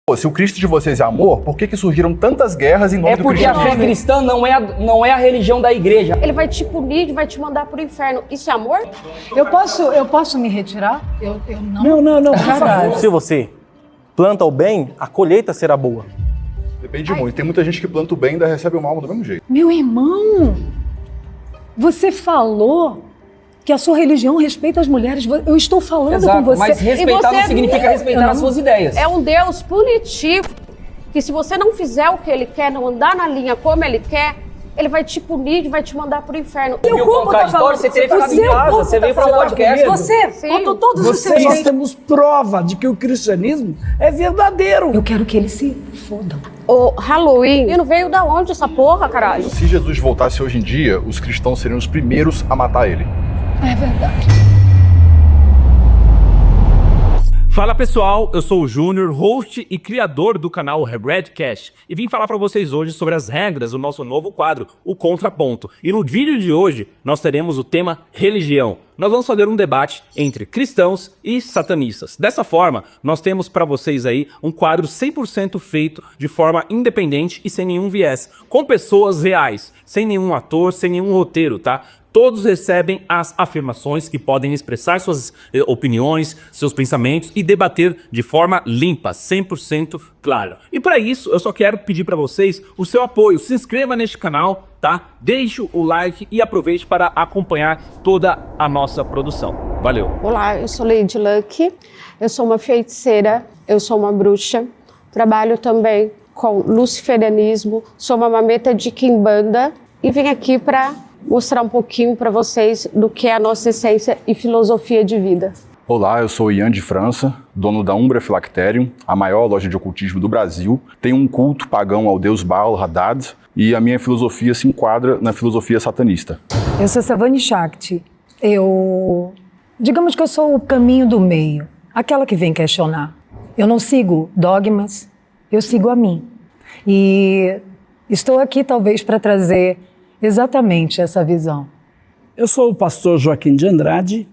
Pô, se o Cristo de vocês é amor, por que surgiram tantas guerras em nome do cristianismo? É porque a fé cristã não é a religião da igreja. Ele vai te punir, vai te mandar pro inferno. Isso é amor? Eu posso me retirar? Eu não. Não, por favor. Se você planta o bem, a colheita será boa. Depende muito. Tem muita gente que planta o bem e ainda recebe o mal do mesmo jeito. Meu irmão, você falou que a sua religião respeita as mulheres. Eu estou falando com você. Mas respeitar não significa respeitar as suas ideias. É um Deus punitivo, que se você não fizer o que ele quer, não andar na linha como ele quer, ele vai te punir e vai te mandar pro inferno. E o contraditório, você teria ficado em casa, você veio para o podcast. Você contou todos os seus Nós temos prova de que o cristianismo é verdadeiro. Eu quero que eles se fodam. O Halloween, não veio da onde essa porra, caralho? Se Jesus voltasse hoje em dia, os cristãos seriam os primeiros a matar ele. É verdade. Fala pessoal, eu sou o Júnior, host e criador do canal Redcast e vim falar para vocês hoje sobre as regras do nosso novo quadro, o Contraponto. E no vídeo de hoje nós teremos o tema religião. Nós vamos fazer um debate entre cristãos e satanistas. Dessa forma, nós temos para vocês aí um quadro 100% feito de forma independente e sem nenhum viés, com pessoas reais, sem nenhum ator, sem nenhum roteiro, tá? Todos recebem as afirmações que podem expressar suas opiniões, seus pensamentos e debater de forma limpa, 100% clara. E para isso, eu só quero pedir para vocês o seu apoio. Se inscreva neste canal, tá? Deixe o like e aproveite para acompanhar toda a nossa produção. Valeu! Olá, eu sou Lady Luck, eu sou uma feiticeira, eu sou uma bruxa, trabalho também com luciferianismo, sou uma mameta de quimbanda e vim aqui para mostrar um pouquinho para vocês do que é a nossa essência e filosofia de vida. Olá, eu sou Ian de França, dono da Umbra Philacterium, a maior loja de ocultismo do Brasil. Tenho um culto pagão ao deus Baal Hadad e a minha filosofia se enquadra na filosofia satanista. Eu sou Savani Shakti. Digamos que eu sou o caminho do meio, aquela que vem questionar. Eu não sigo dogmas, eu sigo a mim. E estou aqui talvez para trazer exatamente essa visão. Eu sou o pastor Joaquim de Andrade,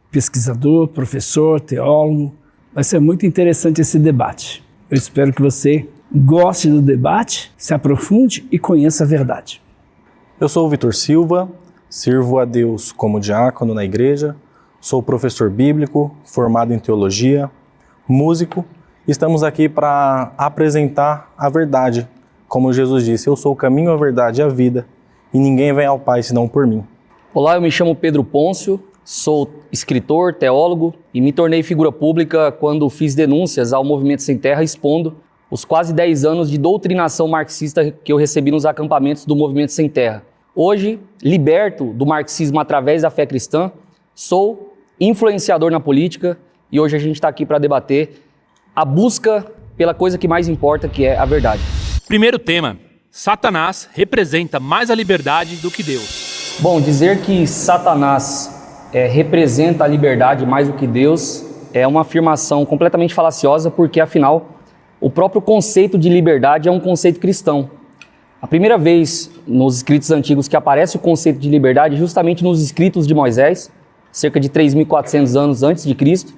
pesquisador, professor, teólogo. Vai ser muito interessante esse debate. Eu espero que você goste do debate, se aprofunde e conheça a verdade. Eu sou o Vitor Silva, sirvo a Deus como diácono na igreja, sou professor bíblico, formado em teologia, músico. Estamos aqui para apresentar a verdade. Como Jesus disse, eu sou o caminho, a verdade e a vida. E ninguém vem ao Pai senão por mim. Olá, eu me chamo Pedro Pôncio, sou escritor, teólogo e me tornei figura pública quando fiz denúncias ao Movimento Sem Terra expondo os quase 10 anos de doutrinação marxista que eu recebi nos acampamentos do Movimento Sem Terra. Hoje, liberto do marxismo através da fé cristã, sou influenciador na política e hoje a gente está aqui para debater a busca pela coisa que mais importa, que é a verdade. Primeiro tema: Satanás representa mais a liberdade do que Deus. Bom, dizer que Satanás representa a liberdade mais do que Deus é uma afirmação completamente falaciosa, porque afinal o próprio conceito de liberdade é um conceito cristão. A primeira vez nos escritos antigos que aparece o conceito de liberdade é justamente nos escritos de Moisés, cerca de 3.400 anos antes de Cristo,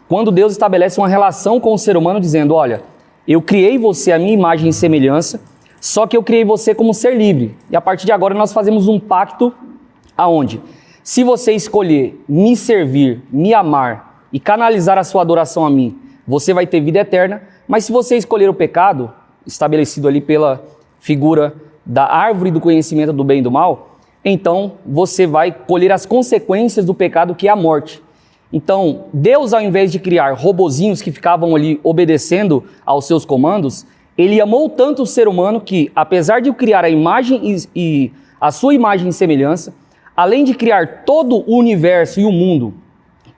quando Deus estabelece uma relação com o ser humano dizendo: olha, eu criei você à minha imagem e semelhança, só que eu criei você como ser livre. E a partir de agora nós fazemos um pacto aonde, se você escolher me servir, me amar e canalizar a sua adoração a mim, você vai ter vida eterna. Mas se você escolher o pecado, estabelecido ali pela figura da árvore do conhecimento do bem e do mal, então você vai colher as consequências do pecado, que é a morte. Então, Deus, ao invés de criar robozinhos que ficavam ali obedecendo aos seus comandos, ele amou tanto o ser humano que, apesar de criar a imagem e a sua imagem e semelhança, além de criar todo o universo e o mundo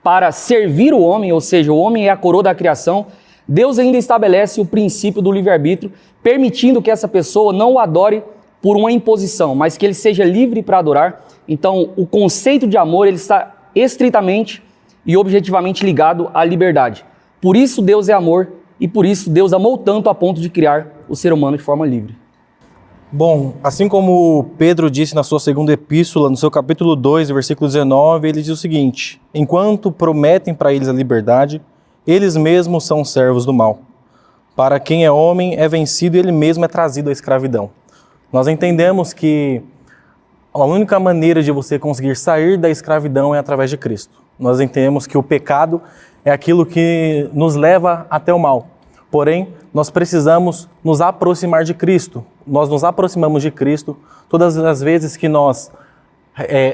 para servir o homem, ou seja, o homem é a coroa da criação, Deus ainda estabelece o princípio do livre-arbítrio, permitindo que essa pessoa não o adore por uma imposição, mas que ele seja livre para adorar. Então, o conceito de amor ele está estritamente e objetivamente ligado à liberdade. Por isso Deus é amor e por isso Deus amou tanto a ponto de criar o ser humano de forma livre. Bom, assim como Pedro disse na sua segunda epístola, no seu capítulo 2, versículo 19, ele diz o seguinte: enquanto prometem para eles a liberdade, eles mesmos são servos do mal. Para quem é homem, é vencido e ele mesmo é trazido à escravidão. Nós entendemos que a única maneira de você conseguir sair da escravidão é através de Cristo. Nós entendemos que o pecado é aquilo que nos leva até o mal. Porém, nós precisamos nos aproximar de Cristo. Nós nos aproximamos de Cristo todas as vezes que nós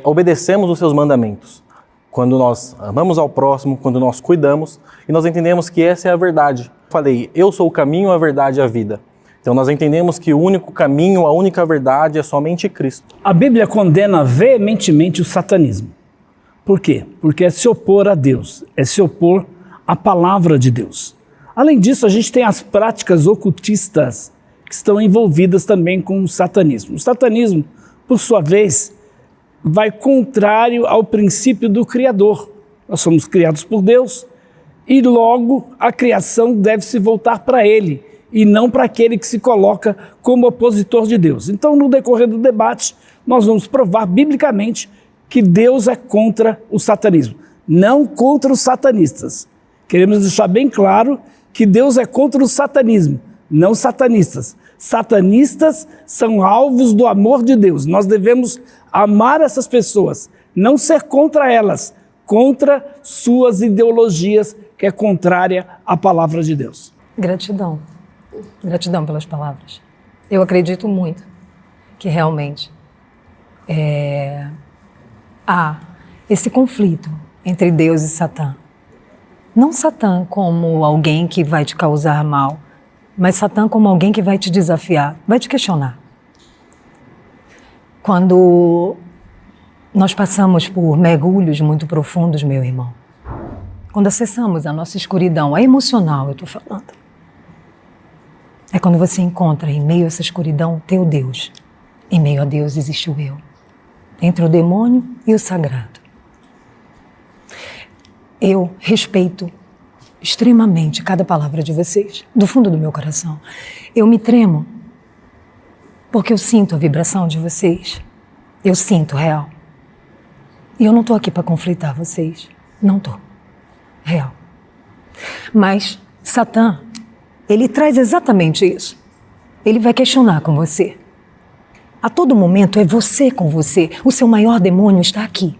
obedecemos os seus mandamentos. Quando nós amamos ao próximo, quando nós cuidamos, e nós entendemos que essa é a verdade. Falei, eu sou o caminho, a verdade e a vida. Então nós entendemos que o único caminho, a única verdade é somente Cristo. A Bíblia condena veementemente o satanismo. Por quê? Porque é se opor a Deus, é se opor à palavra de Deus. Além disso, a gente tem as práticas ocultistas que estão envolvidas também com o satanismo. O satanismo, por sua vez, vai contrário ao princípio do Criador. Nós somos criados por Deus e logo a criação deve se voltar para Ele e não para aquele que se coloca como opositor de Deus. Então, no decorrer do debate, nós vamos provar biblicamente que Deus é contra o satanismo, não contra os satanistas. Queremos deixar bem claro que Deus é contra o satanismo, não satanistas. Satanistas são alvos do amor de Deus. Nós devemos amar essas pessoas, não ser contra elas, contra suas ideologias, que é contrária à palavra de Deus. Gratidão. Gratidão pelas palavras. Eu acredito muito que realmente há esse conflito entre Deus e Satã. Não Satã como alguém que vai te causar mal, mas Satã como alguém que vai te desafiar, vai te questionar. Quando nós passamos por mergulhos muito profundos, meu irmão, quando acessamos a nossa escuridão, a emocional, eu estou falando, é quando você encontra em meio a essa escuridão teu Deus. Em meio a Deus existe o eu, entre o demônio e o sagrado. Eu respeito extremamente cada palavra de vocês, do fundo do meu coração. Eu me tremo, porque eu sinto a vibração de vocês. Eu sinto real. E eu não estou aqui para conflitar vocês. Não estou. Real. Mas Satã, ele traz exatamente isso. Ele vai questionar com você. A todo momento é você com você. O seu maior demônio está aqui.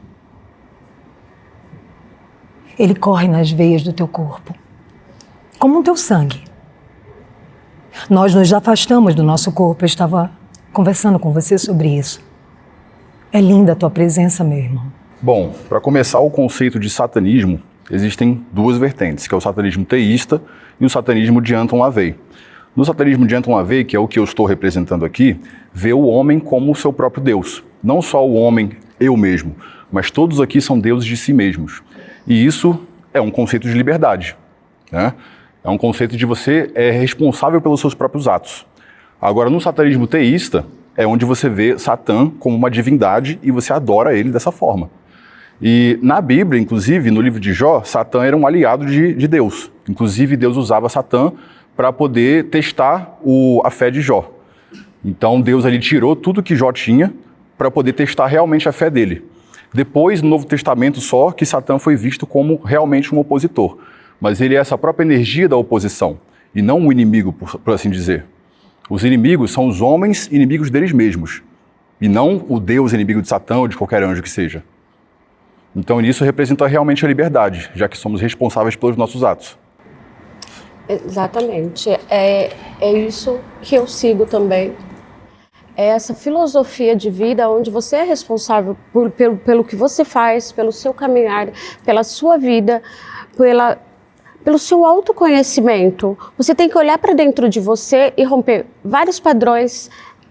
Ele corre nas veias do teu corpo, como o teu sangue. Nós nos afastamos do nosso corpo. Eu estava conversando com você sobre isso. É linda a tua presença, meu irmão. Bom, para começar o conceito de satanismo, existem duas vertentes, que é o satanismo teísta e o satanismo de Anton LaVey. No satanismo de Anton LaVey, que é o que eu estou representando aqui, vê o homem como o seu próprio Deus. Não só o homem, eu mesmo, mas todos aqui são deuses de si mesmos. E isso é um conceito de liberdade, né? É um conceito de você é responsável pelos seus próprios atos. Agora, no satanismo teísta, é onde você vê Satã como uma divindade e você adora ele dessa forma. E na Bíblia, inclusive, no livro de Jó, Satã era um aliado de Deus. Inclusive, Deus usava Satã para poder testar a fé de Jó. Então, Deus ali tirou tudo que Jó tinha para poder testar realmente a fé dele. Depois, no Novo Testamento só, que Satã foi visto como realmente um opositor. Mas ele é essa própria energia da oposição, e não um inimigo, por assim dizer. Os inimigos são os homens inimigos deles mesmos, e não o Deus inimigo de Satã ou de qualquer anjo que seja. Então, isso representa realmente a liberdade, já que somos responsáveis pelos nossos atos. Exatamente. É isso que eu sigo também. É essa filosofia de vida onde você é responsável pelo que você faz, pelo seu caminhar, pela sua vida, pelo seu autoconhecimento. Você tem que olhar para dentro de você e romper vários padrões,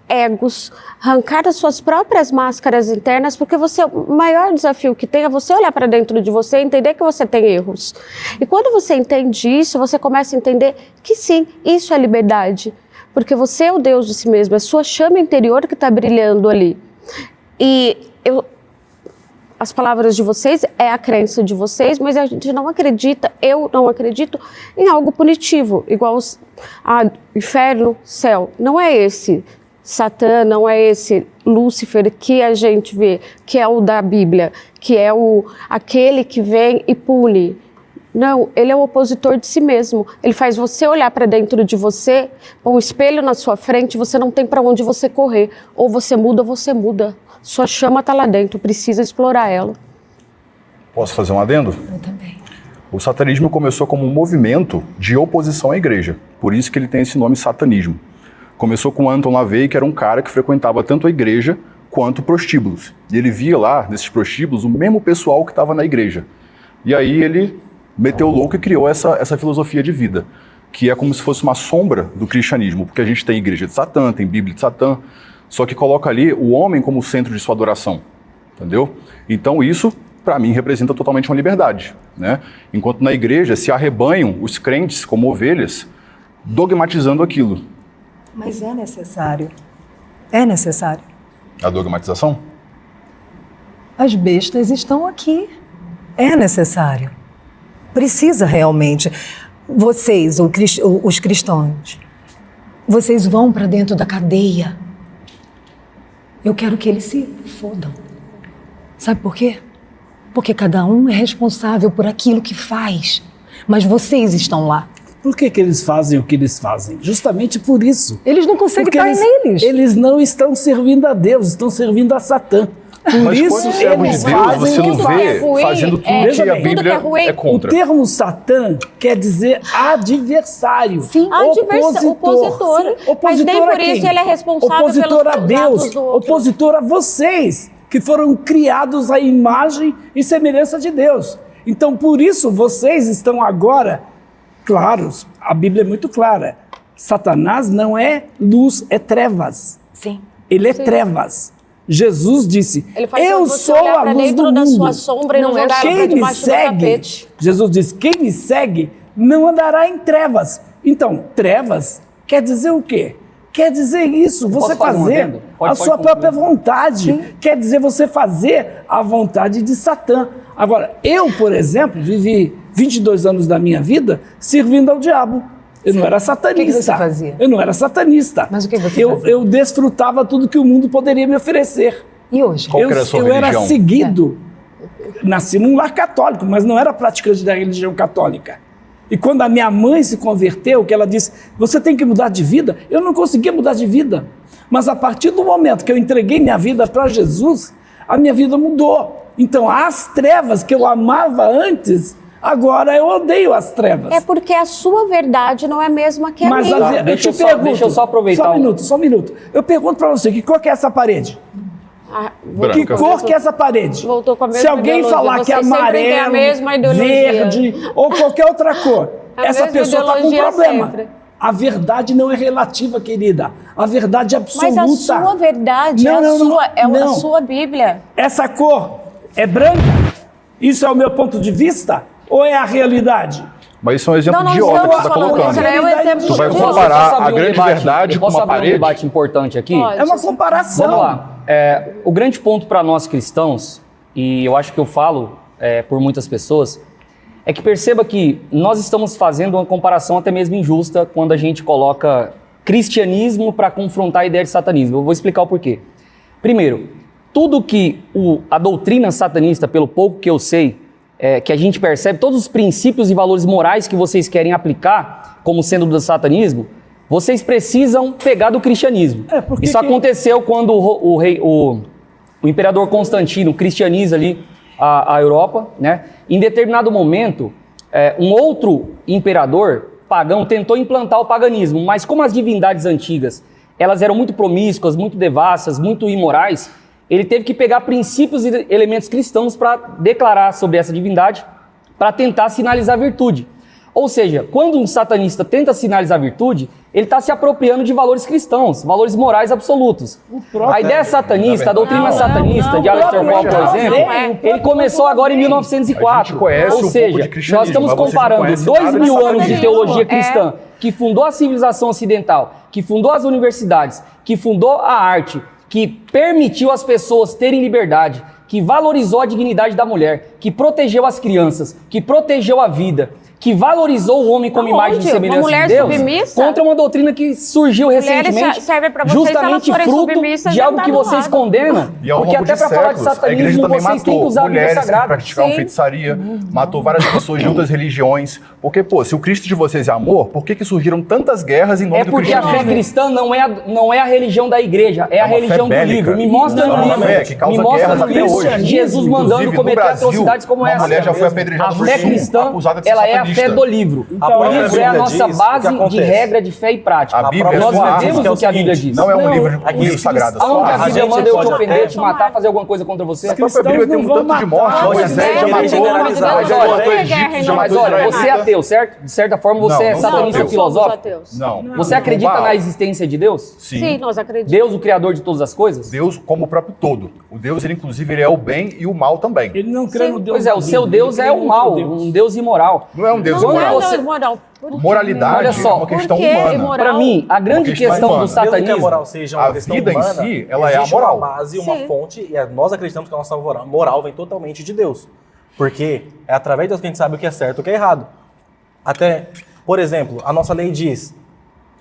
egos, arrancar as suas próprias máscaras internas, porque o maior desafio que tem é você olhar para dentro de você e entender que você tem erros. E quando você entende isso, você começa a entender que sim, isso é liberdade. Porque você é o Deus de si mesmo, é a sua chama interior que está brilhando ali. E as palavras de vocês é a crença de vocês, mas a gente não acredita, eu não acredito em algo punitivo, igual inferno, céu. Não é esse Satã, não é esse Lúcifer que a gente vê, que é o da Bíblia, que é aquele que vem e pune. Não, ele é o opositor de si mesmo. Ele faz você olhar para dentro de você, põe um espelho na sua frente, você não tem para onde você correr. Ou você muda ou você muda. Sua chama está lá dentro, precisa explorar ela. Posso fazer um adendo? Eu também. O satanismo começou como um movimento de oposição à igreja. Por isso que ele tem esse nome satanismo. Começou com Anton LaVey, que era um cara que frequentava tanto a igreja quanto prostíbulos. E ele via lá, nesses prostíbulos, o mesmo pessoal que estava na igreja. E aí ele meteu o louco e criou essa filosofia de vida, que é como se fosse uma sombra do cristianismo, porque a gente tem igreja de Satã, tem Bíblia de Satã, só que coloca ali o homem como centro de sua adoração, entendeu? Então isso, para mim, representa totalmente uma liberdade, né? Enquanto na igreja se arrebanham os crentes como ovelhas, dogmatizando aquilo. Mas é necessário. É necessário. A dogmatização? As bestas estão aqui. É necessário. Precisa realmente. Vocês, os cristãos, vocês vão para dentro da cadeia. Eu quero que eles se fodam. Sabe por quê? Porque cada um é responsável por aquilo que faz. Mas vocês estão lá. Por que eles fazem o que eles fazem? Justamente por isso. Eles não conseguem Porque estar neles. Eles não estão servindo a Deus, estão servindo a Satã. Por Mas isso quando servo de eles Deus, fazem você o não que vê ruim, fazendo tudo veja que a bem, tudo que é Bíblia ruim. é O contra. termo Satã quer dizer adversário. Sim, opositor. Mas Opositor nem a por quem? isso ele é responsável Opositor pelos a Deus, atos do outro. opositor a vocês, que foram criados à imagem e semelhança de Deus. Então, por isso, vocês estão agora, claros, a Bíblia é muito clara, Satanás não é luz, é trevas. Sim. Ele é trevas. Jesus disse, Ele faz eu você sou olhar a pra luz dentro do da mundo. sua sombra e não Não é jogar ela pra Quem me debaixo do segue, tapete. Jesus diz, quem me segue não andará em trevas. Então, trevas quer dizer o quê? Quer dizer isso, você Posso fazer um fazer adendo? a Pode sua concluir. própria vontade. Quer dizer você fazer a vontade de Satã. Agora, eu, por exemplo, vivi 22 anos da minha vida servindo ao diabo. Eu não era satanista. O que você fazia? Eu não era satanista. Mas o que você eu, fazia? eu desfrutava tudo que o mundo poderia me oferecer. E hoje? Qual que era a sua eu era religião? seguido. Nasci num lar católico, mas não era praticante da religião católica. E quando a minha mãe se converteu, que ela disse, você tem que mudar de vida, eu não conseguia mudar de vida. Mas a partir do momento que eu entreguei minha vida para Jesus, a minha vida mudou. Então as trevas que eu amava antes, agora eu odeio as trevas. É porque a sua verdade não é a mesma que a Mas minha. eu deixa te eu só- pergunto, deixa eu só aproveitar Só um minuto. Eu pergunto para você, que cor que é essa parede? Ah, Branca. Que cor que é essa parede? Voltou com a mesma Se alguém ideologia. falar que é Vocês sempre têm a amarelo, mesma ideologia. verde ou qualquer outra cor, A essa mesma pessoa está com um ideologia problema. sempre. A verdade não é relativa, querida. A verdade é absoluta. Mas a sua verdade Não, é, não, a, não, sua, é não. a sua Bíblia. Essa cor é branca? Isso é o meu ponto de vista? Ou é a realidade? Mas isso é um exemplo Não, não idiota que você estamos está falando colocando. isso, é um exemplo Tu vai de- comparar Posso abrir a grande debate? verdade Eu com posso uma abrir parede? um debate importante aqui? Pode. É uma comparação. Vamos lá. O grande ponto para nós cristãos, e eu acho que eu falo por muitas pessoas, é que perceba que nós estamos fazendo uma comparação até mesmo injusta quando a gente coloca cristianismo para confrontar a ideia de satanismo. Eu vou explicar o porquê. Primeiro, tudo que a doutrina satanista, pelo pouco que eu sei, que a gente percebe, todos os princípios e valores morais que vocês querem aplicar como sendo do satanismo, vocês precisam pegar do cristianismo. porque Isso que- aconteceu quando o imperador Constantino cristianiza ali a Europa, né? Em determinado momento, um outro imperador pagão tentou implantar o paganismo, mas como as divindades antigas elas eram muito promíscuas, muito devassas, muito imorais, ele teve que pegar princípios e elementos cristãos para declarar sobre essa divindade, para tentar sinalizar a virtude. Ou seja, quando um satanista tenta sinalizar a virtude, ele está se apropriando de valores cristãos, valores morais absolutos. A ideia satanista, a doutrina satanista de Aleister Crowley, por exemplo, ele começou agora em 1904. A gente conhece Ou um pouco seja, de cristianismo, nós estamos mas você não comparando conhece 2 nada de mil anos de satanismo. teologia cristã, que fundou a civilização ocidental, que fundou as universidades, que fundou a arte, que permitiu as pessoas terem liberdade, que valorizou a dignidade da mulher, que protegeu as crianças, que protegeu a vida, que valorizou o homem como Aonde? imagem e Uma semelhança mulher de Deus, submissa? contra uma doutrina que surgiu recentemente, servem pra vocês, se elas justamente forem fruto submissas, de é algo que andar do vocês lado. condenam, E ao porque longo até de para falar de séculos, a igreja satanismo também vocês têm que matou usar a Bíblia mulheres que Sagrada. praticavam Sim. feitiçaria, matou várias pessoas de outras religiões. Porque, pô, se o Cristo de vocês é amor, por que surgiram tantas guerras em nome É do porque a fé cristianismo? cristã não é a religião da igreja, é a uma fé religião do bélica. livro. Me mostra Não, no é uma livro. fé que causa Me mostra guerras no até livro hoje. Jesus mandando Inclusive, no cometer Brasil, atrocidades como uma essa. mulher já foi apedrejada A no fé sul, cristã, acusada de ser ela é a satanista. fé do livro. A O própria livro é a Bíblia nossa diz o que base de acontece. regra, de fé e prática. A Bíblia Nós é uma vivemos arma, o que a Bíblia diz. Não é um Não, livro aqui livro sagrado. Aonde a A Bíblia gente manda eu te pode ofender, até te matar, fazer alguma coisa contra você? A própria cristãos Bíblia tem não um vão tanto de matar. morte. Hoje Moisés é já matou, generalizado. Moisés já Olha, matou é egípcios, guerra, já Mas matou olha, você é israelitas. ateu, certo? De certa forma, você é não satanista somos filosófico? ateus. Não. Você acredita Baal. na existência de Deus? Sim, nós acreditamos. Deus, o criador de todas as coisas? Deus como o próprio todo. O Deus, ele inclusive, ele é o bem e o mal também. Ele não crê no Deus Pois é, da o seu Bíblia, Deus ele é crê o em mal, outro Deus. um Deus imoral. Não é um Deus Quando imoral. você- moral. Por quê? Moralidade Olha só, é uma questão por que humana. imoral? Para mim, a grande questão questão humana. do Mesmo que a satanismo... moral seja uma A questão vida em humana, si, ela é a existe moral. uma base, uma Sim. fonte, e nós acreditamos que a nossa moral vem totalmente de Deus. Porque é através de Deus que a gente sabe o que é certo e o que é errado. Até, por exemplo, a nossa lei diz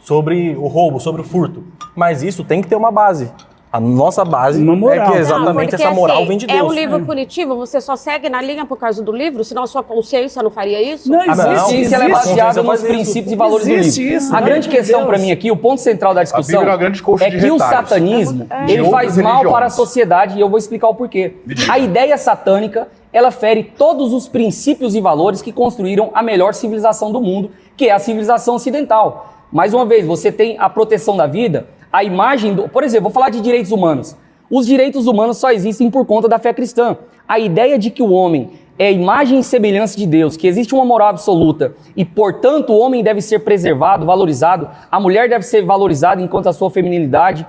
sobre o roubo, sobre o furto. Mas isso tem que ter uma base. A nossa base Uma moral. é que Não, exatamente porque, essa moral assim, vem de Deus. É um livro punitivo, você só segue na linha por causa do livro, senão a sua consciência não faria isso? Não A existe, consciência ela é existe. baseada nos Faz isso. princípios e valores do Existe livro. isso, A né? grande questão Deus. para mim aqui, o ponto central da discussão Bíblia é uma grande coxa é de que o retalhos. satanismo De ele faz outras mal religiões. para a sociedade e eu vou explicar o porquê. Me diga. A ideia satânica, ela fere todos os princípios e valores que construíram a melhor civilização do mundo, que é a civilização ocidental. Mais uma vez, você tem a proteção da vida, a imagem do... Por exemplo, vou falar de direitos humanos. Os direitos humanos só existem por conta da fé cristã. A ideia de que o homem é imagem e semelhança de Deus, que existe uma moral absoluta e, portanto, o homem deve ser preservado, valorizado, a mulher deve ser valorizada enquanto a sua feminilidade,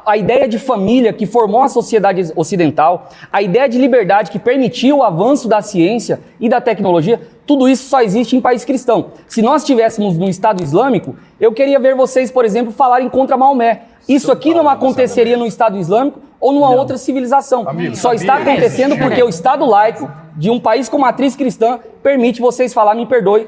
a ideia de família que formou a sociedade ocidental, a ideia de liberdade que permitiu o avanço da ciência e da tecnologia, tudo isso só existe em país cristão. Se nós estivéssemos no Estado Islâmico, eu queria ver vocês, por exemplo, falarem contra Maomé. Isso aqui não aconteceria no Estado Islâmico ou numa outra civilização. Amigo, Só está sabia? acontecendo porque o Estado laico de um país com matriz cristã permite vocês falar, me perdoe,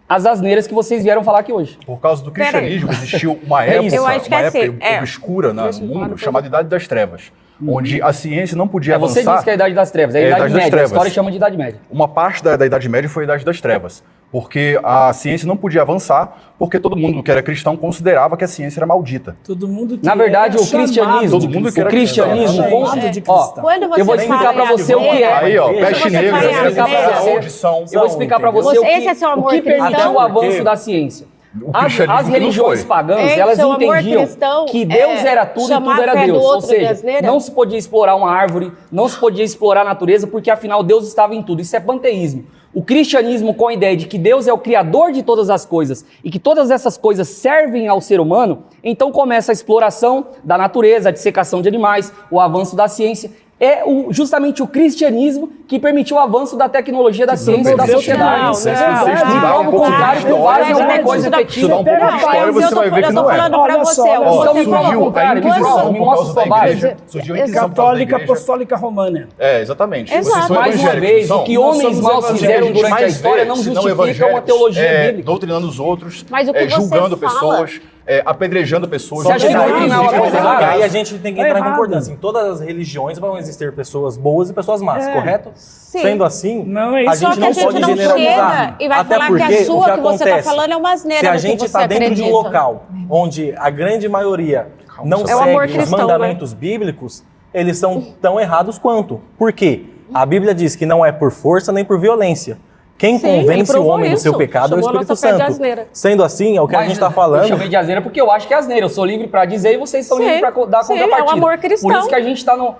as asneiras que vocês vieram falar aqui hoje. Por causa do Peraí. cristianismo, existiu uma É época, isso. Eu acho que uma é época assim, é. obscura no Deixa eu falar mundo depois. chamada Idade das Trevas, onde a ciência não podia Você avançar. disse que é a Idade das Trevas, é a É a Idade Idade das Média, a Trevas. história chama de Idade Média. Uma parte da Idade Média foi a Idade das Trevas, porque a ciência não podia avançar, porque todo mundo que era cristão considerava que a ciência era maldita. Todo mundo que Na verdade, era o cristianismo, Todo mundo que o era cristianismo, cristão. Chamado de ó, cristão. Quando você eu vou explicar fala para em você o que é. Aí, ó, Veja, peste você negra, fala em asneira, audição. Eu vou explicar para você o que, Esse é seu amor o que permitiu cristão? o avanço Porque da ciência. o As cristianismo que não religiões foi. pagãs, Ei, elas seu amor entendiam cristão que Deus é era tudo e chamar tudo era a fé do Deus. Ou outro de seja, asneira? não se podia explorar uma árvore, não se podia explorar a natureza, porque afinal Deus estava em tudo. Isso é panteísmo. O cristianismo, com a ideia de que Deus é o criador de todas as coisas e que todas essas coisas servem ao ser humano, então começa a exploração da natureza, a dissecação de animais, o avanço da ciência. É justamente o cristianismo que permitiu o avanço da tecnologia, da ciência e da sociedade. Não, Se você não, estudar E um prova o pouco de contrário, com base em alguma história, coisa estudar efetiva. estudar um pouco de história, você vai ver que eu tô não é. falando pra Olha você. só, olha eu só. vou Então me ter- prova o Surgiu a contrário, me Inquisição prova, me por mostra causa sua da base. igreja. Surgiu a Inquisição por causa da Católica igreja. Apostólica Romana. É, exatamente. Exato. Vocês são Mais uma evangélicos, vez, são? o que Nós homens somos maus evangélicos. fizeram durante a mais história não vê, se justifica uma evangélicos, teologia bíblica. doutrinando os outros, Mas o que você julgando fala- pessoas, apedrejando pessoas. Você acha que doutrinar é uma coisa E errada? aí a gente tem que entrar em errado. concordância. Em todas as religiões vão existir pessoas boas e pessoas más, correto? Sim. Sendo assim, Não, é a isso. Só gente que a não gente pode não generalizar. chega e vai Até falar que porque a sua o que você tá acontece, falando é uma asneira se a do que gente você está dentro de um acredita. local onde a grande maioria não É o amor segue os cristão, mandamentos bíblicos, eles são tão errados quanto. Por quê? A Bíblia diz que não é por força nem por violência. Quem Sim, ele convence o provou homem do isso. seu pecado é o Chamou a Espírito nossa fé de Santo. asneira. Sendo assim, é o que a gente está Eu falando. chamei de asneira porque eu acho que é asneira. Eu sou livre para dizer e vocês são Sim, livres para dar sim, contrapartida. é o amor cristão. Por isso que a gente está no...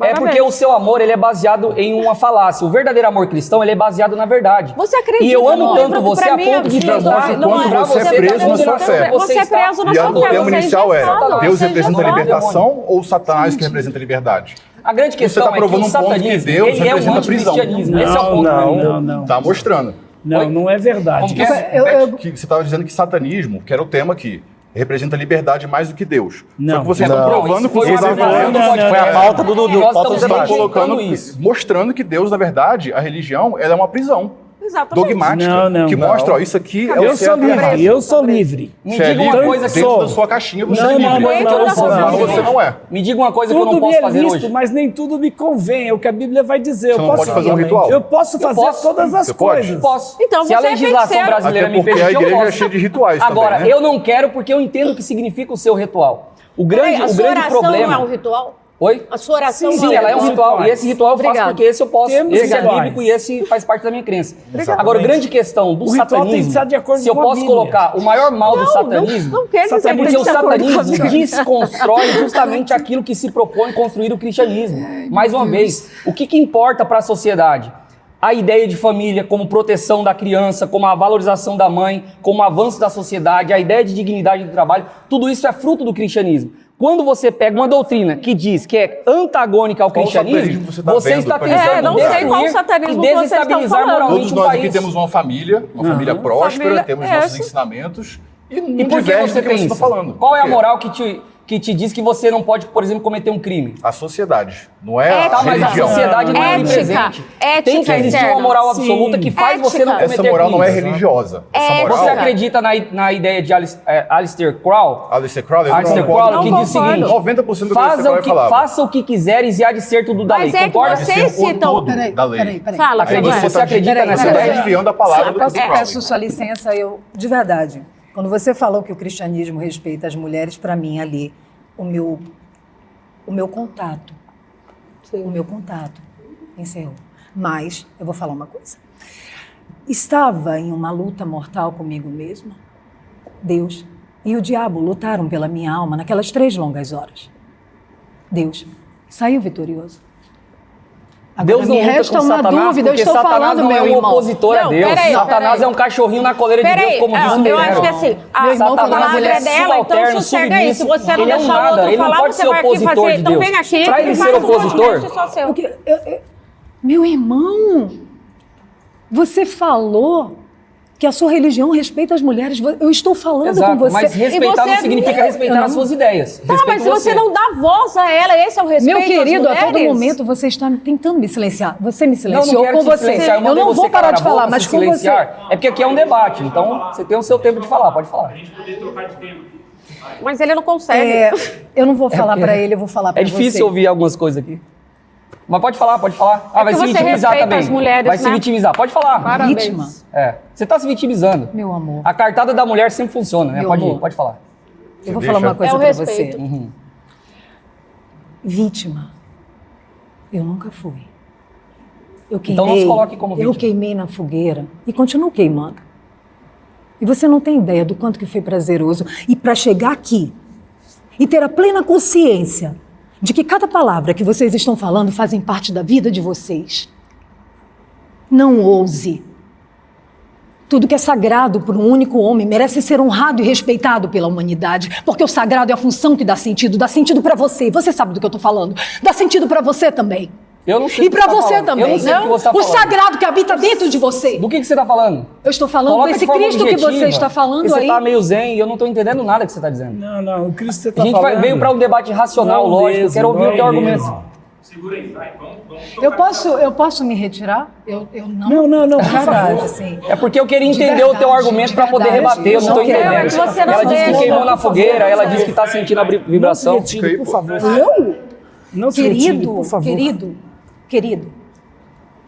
É Manda porque ver. o seu amor ele é baseado em uma falácia. O verdadeiro amor cristão ele é baseado na verdade. Você acredita E eu amo no tanto livro? você Pra a mim, ponto de amigo, transformar não quanto é. você é preso na sua fé. Você é preso na E sua o fé. tema você é inicial era, engessado, Deus você é representa a engessado. libertação ou Satanás que representa a liberdade? A grande Você questão está é que provando o um ponto que satanismo Deus ele é um representa a prisão. anticristianismo. Esse é o ponto. Não. Tá mostrando. Não, não é verdade. Como que é? Que você estava dizendo que satanismo, que era o tema aqui, representa a liberdade mais do que Deus. Não. Só que vocês Não. estão provando Isso com foi os uma argumentos. revelação do podcast. Foi a pauta do Nós pauta estamos do debate. rejeitando colocando isso. mostrando que Deus, na verdade, a religião, ela é uma prisão. Exatamente. dogmática, Não, que não. mostra, ó, isso aqui é o Eu sou certo e errado. livre, eu sou livre. Me Você é diga uma livre, coisa que dentro sou. da sua caixinha você Não, é livre. não, não, Dentro da sua Senão caixinha. você não é. Me diga uma coisa que eu Tudo não me posso é fazer lícito, hoje. mas nem tudo me convém, é o que a Bíblia vai dizer. Você não pode fazer um ritual. Eu posso fazer posso. todas as Você pode? coisas. Posso. Então Se a você é legislação feiticeiro. brasileira Até me porque a permitir, eu igreja é posso. cheia de rituais Agora, também, né? eu não quero porque eu entendo o que significa o seu ritual. O Peraí, grande, a o sua grande oração problema... não é um ritual? Oi? A sua oração Sim, não ela é um ritual. E esse ritual eu faço Obrigada. porque esse eu posso. Temos Esse é rituais. bíblico e esse faz parte da minha crença. Exatamente. Agora, a grande questão do O ritual tem que satanismo, estar de acordo se eu com a posso Bíblia. colocar o maior mal do satanismo, não quer dizer é que porque tem o que ser de acordo com a satanismo Bíblia. desconstrói justamente aquilo que se propõe construir o cristianismo. Mais uma vez, o que importa para a sociedade? A ideia de família como proteção da criança, como a valorização da mãe, como o avanço da sociedade, a ideia de dignidade do trabalho, tudo isso é fruto do cristianismo. Quando você pega uma doutrina que diz que é antagônica ao Qual cristianismo, satanismo você tá você vendo, está por tentando exemplo? não sei qual destruir satanismo e que vocês estão desestabilizar falando. moralmente Todos um nós país. aqui temos uma família próspera, Família temos é nossos essa. ensinamentos e E não por que diverge você do que tem você isso? está falando. Qual é a Por quê? moral que te diz que você não pode, por exemplo, cometer um crime? A sociedade, não é Ética. Tá, a mas a religião. sociedade não é Ética. onipresente. Ética Tem que existir interna. uma moral Sim. absoluta que faz você não Ética. cometer Essa moral não é crimes. religiosa. Essa É, moral... Você acredita na ideia de Aleister Crowley? Alistair Crowley, eu Aleister não concordo. Crowley que diz o seguinte: 90% do que Alistair Crowley falava. faça o que quiseres e há de ser tudo da Mas lei. é que Concorda? você- Ser o citam- conteúdo da lei. Fala, Acredita, Fernanda. você acredita Peraí, nessa Você está ideia? desviando a palavra do Crowley. Peço sua licença, de verdade. Quando você falou que o cristianismo respeita as mulheres, para mim ali, o meu contato, encerrou. Mas eu vou falar uma coisa. Estava em uma luta mortal comigo mesma. Deus e o diabo lutaram pela minha alma naquelas 3 longas horas. Deus saiu vitorioso. Agora, Deus não me luta resta com uma Satanás dúvida, eu porque estou Satanás falando, não é meu um irmão. opositor a Não, Deus. peraí, Satanás peraí. é um cachorrinho na coleira de Deus, Peraí, como diz o eu acho Lutero. que assim, Meu irmão, Satanás palavra ele é é dela, então subalterno, sossega aí. Se você não ele é um deixar o nada, outro ele não falar, pode você ser vai aqui opositor fazer. de Então Deus. vem aqui Pra e ele faz ser um podcast opositor, só seu. Meu irmão, você falou que a sua religião respeita as mulheres. Eu estou falando exato, com você. mas respeitar E você- não significa respeitar as suas ideias. Tá, Respeito mas se você você não dá voz a ela, esse é o respeito Meu querido, às a todo mulheres? momento você está tentando me silenciar. Você me Não, não silenciou quero com te você. silenciar, Eu mandei não você vou parar calar de a boca, falar, se mas com você. silenciar. É porque aqui é um debate, então você tem o seu tempo de falar, pode falar. Mas ele não consegue. Eu não vou falar porque para ele, eu vou falar para É você. difícil ouvir algumas coisas aqui. Mas pode falar, pode falar. Ah, vai que se você vitimizar respeita também. as mulheres, Vai se né? vitimizar, pode falar. Parabéns. Vítima. É. Você está se vitimizando. Meu amor, A cartada da mulher sempre funciona, né? Meu Pode ir, amor. pode falar. eu vou deixa? falar uma coisa É o para você. respeito. Vítima. Eu nunca fui. Eu queimei, Então não se coloque como vítima. Eu queimei na fogueira e continuo queimando. E você não tem ideia do quanto que foi prazeroso. E para chegar aqui e ter a plena consciência de que cada palavra que vocês estão falando fazem parte da vida de vocês. Não ouse. Tudo que é sagrado por um único homem merece ser honrado e respeitado pela humanidade, porque o sagrado é a função que dá sentido para você. Você sabe do que eu estou falando. Dá sentido para você também. Eu não sei E do que para você tá você falando. também. Eu não sei do que você tá o falando. sagrado que habita dentro de você. Do que você está falando? Eu estou falando Coloca desse de forma Cristo que objetiva, você está falando porque aí. Você está meio zen e eu não estou entendendo nada que você está dizendo. Não, o Cristo você A está gente falando. veio para um debate racional, Não lógico. Eu mesmo, quero ouvir não o teu argumento. mesmo. Eu posso me retirar? Eu Não, de por verdade, favor. assim. É porque eu queria De entender o teu verdade, argumento de para poder verdade. rebater. Eu não estou Não quero, entendendo. é que você não Ela disse que deixa. queimou na fogueira, ela disse que está sentindo a vibração. Não se retire, por favor. Não se retire, Querido, por favor. querido,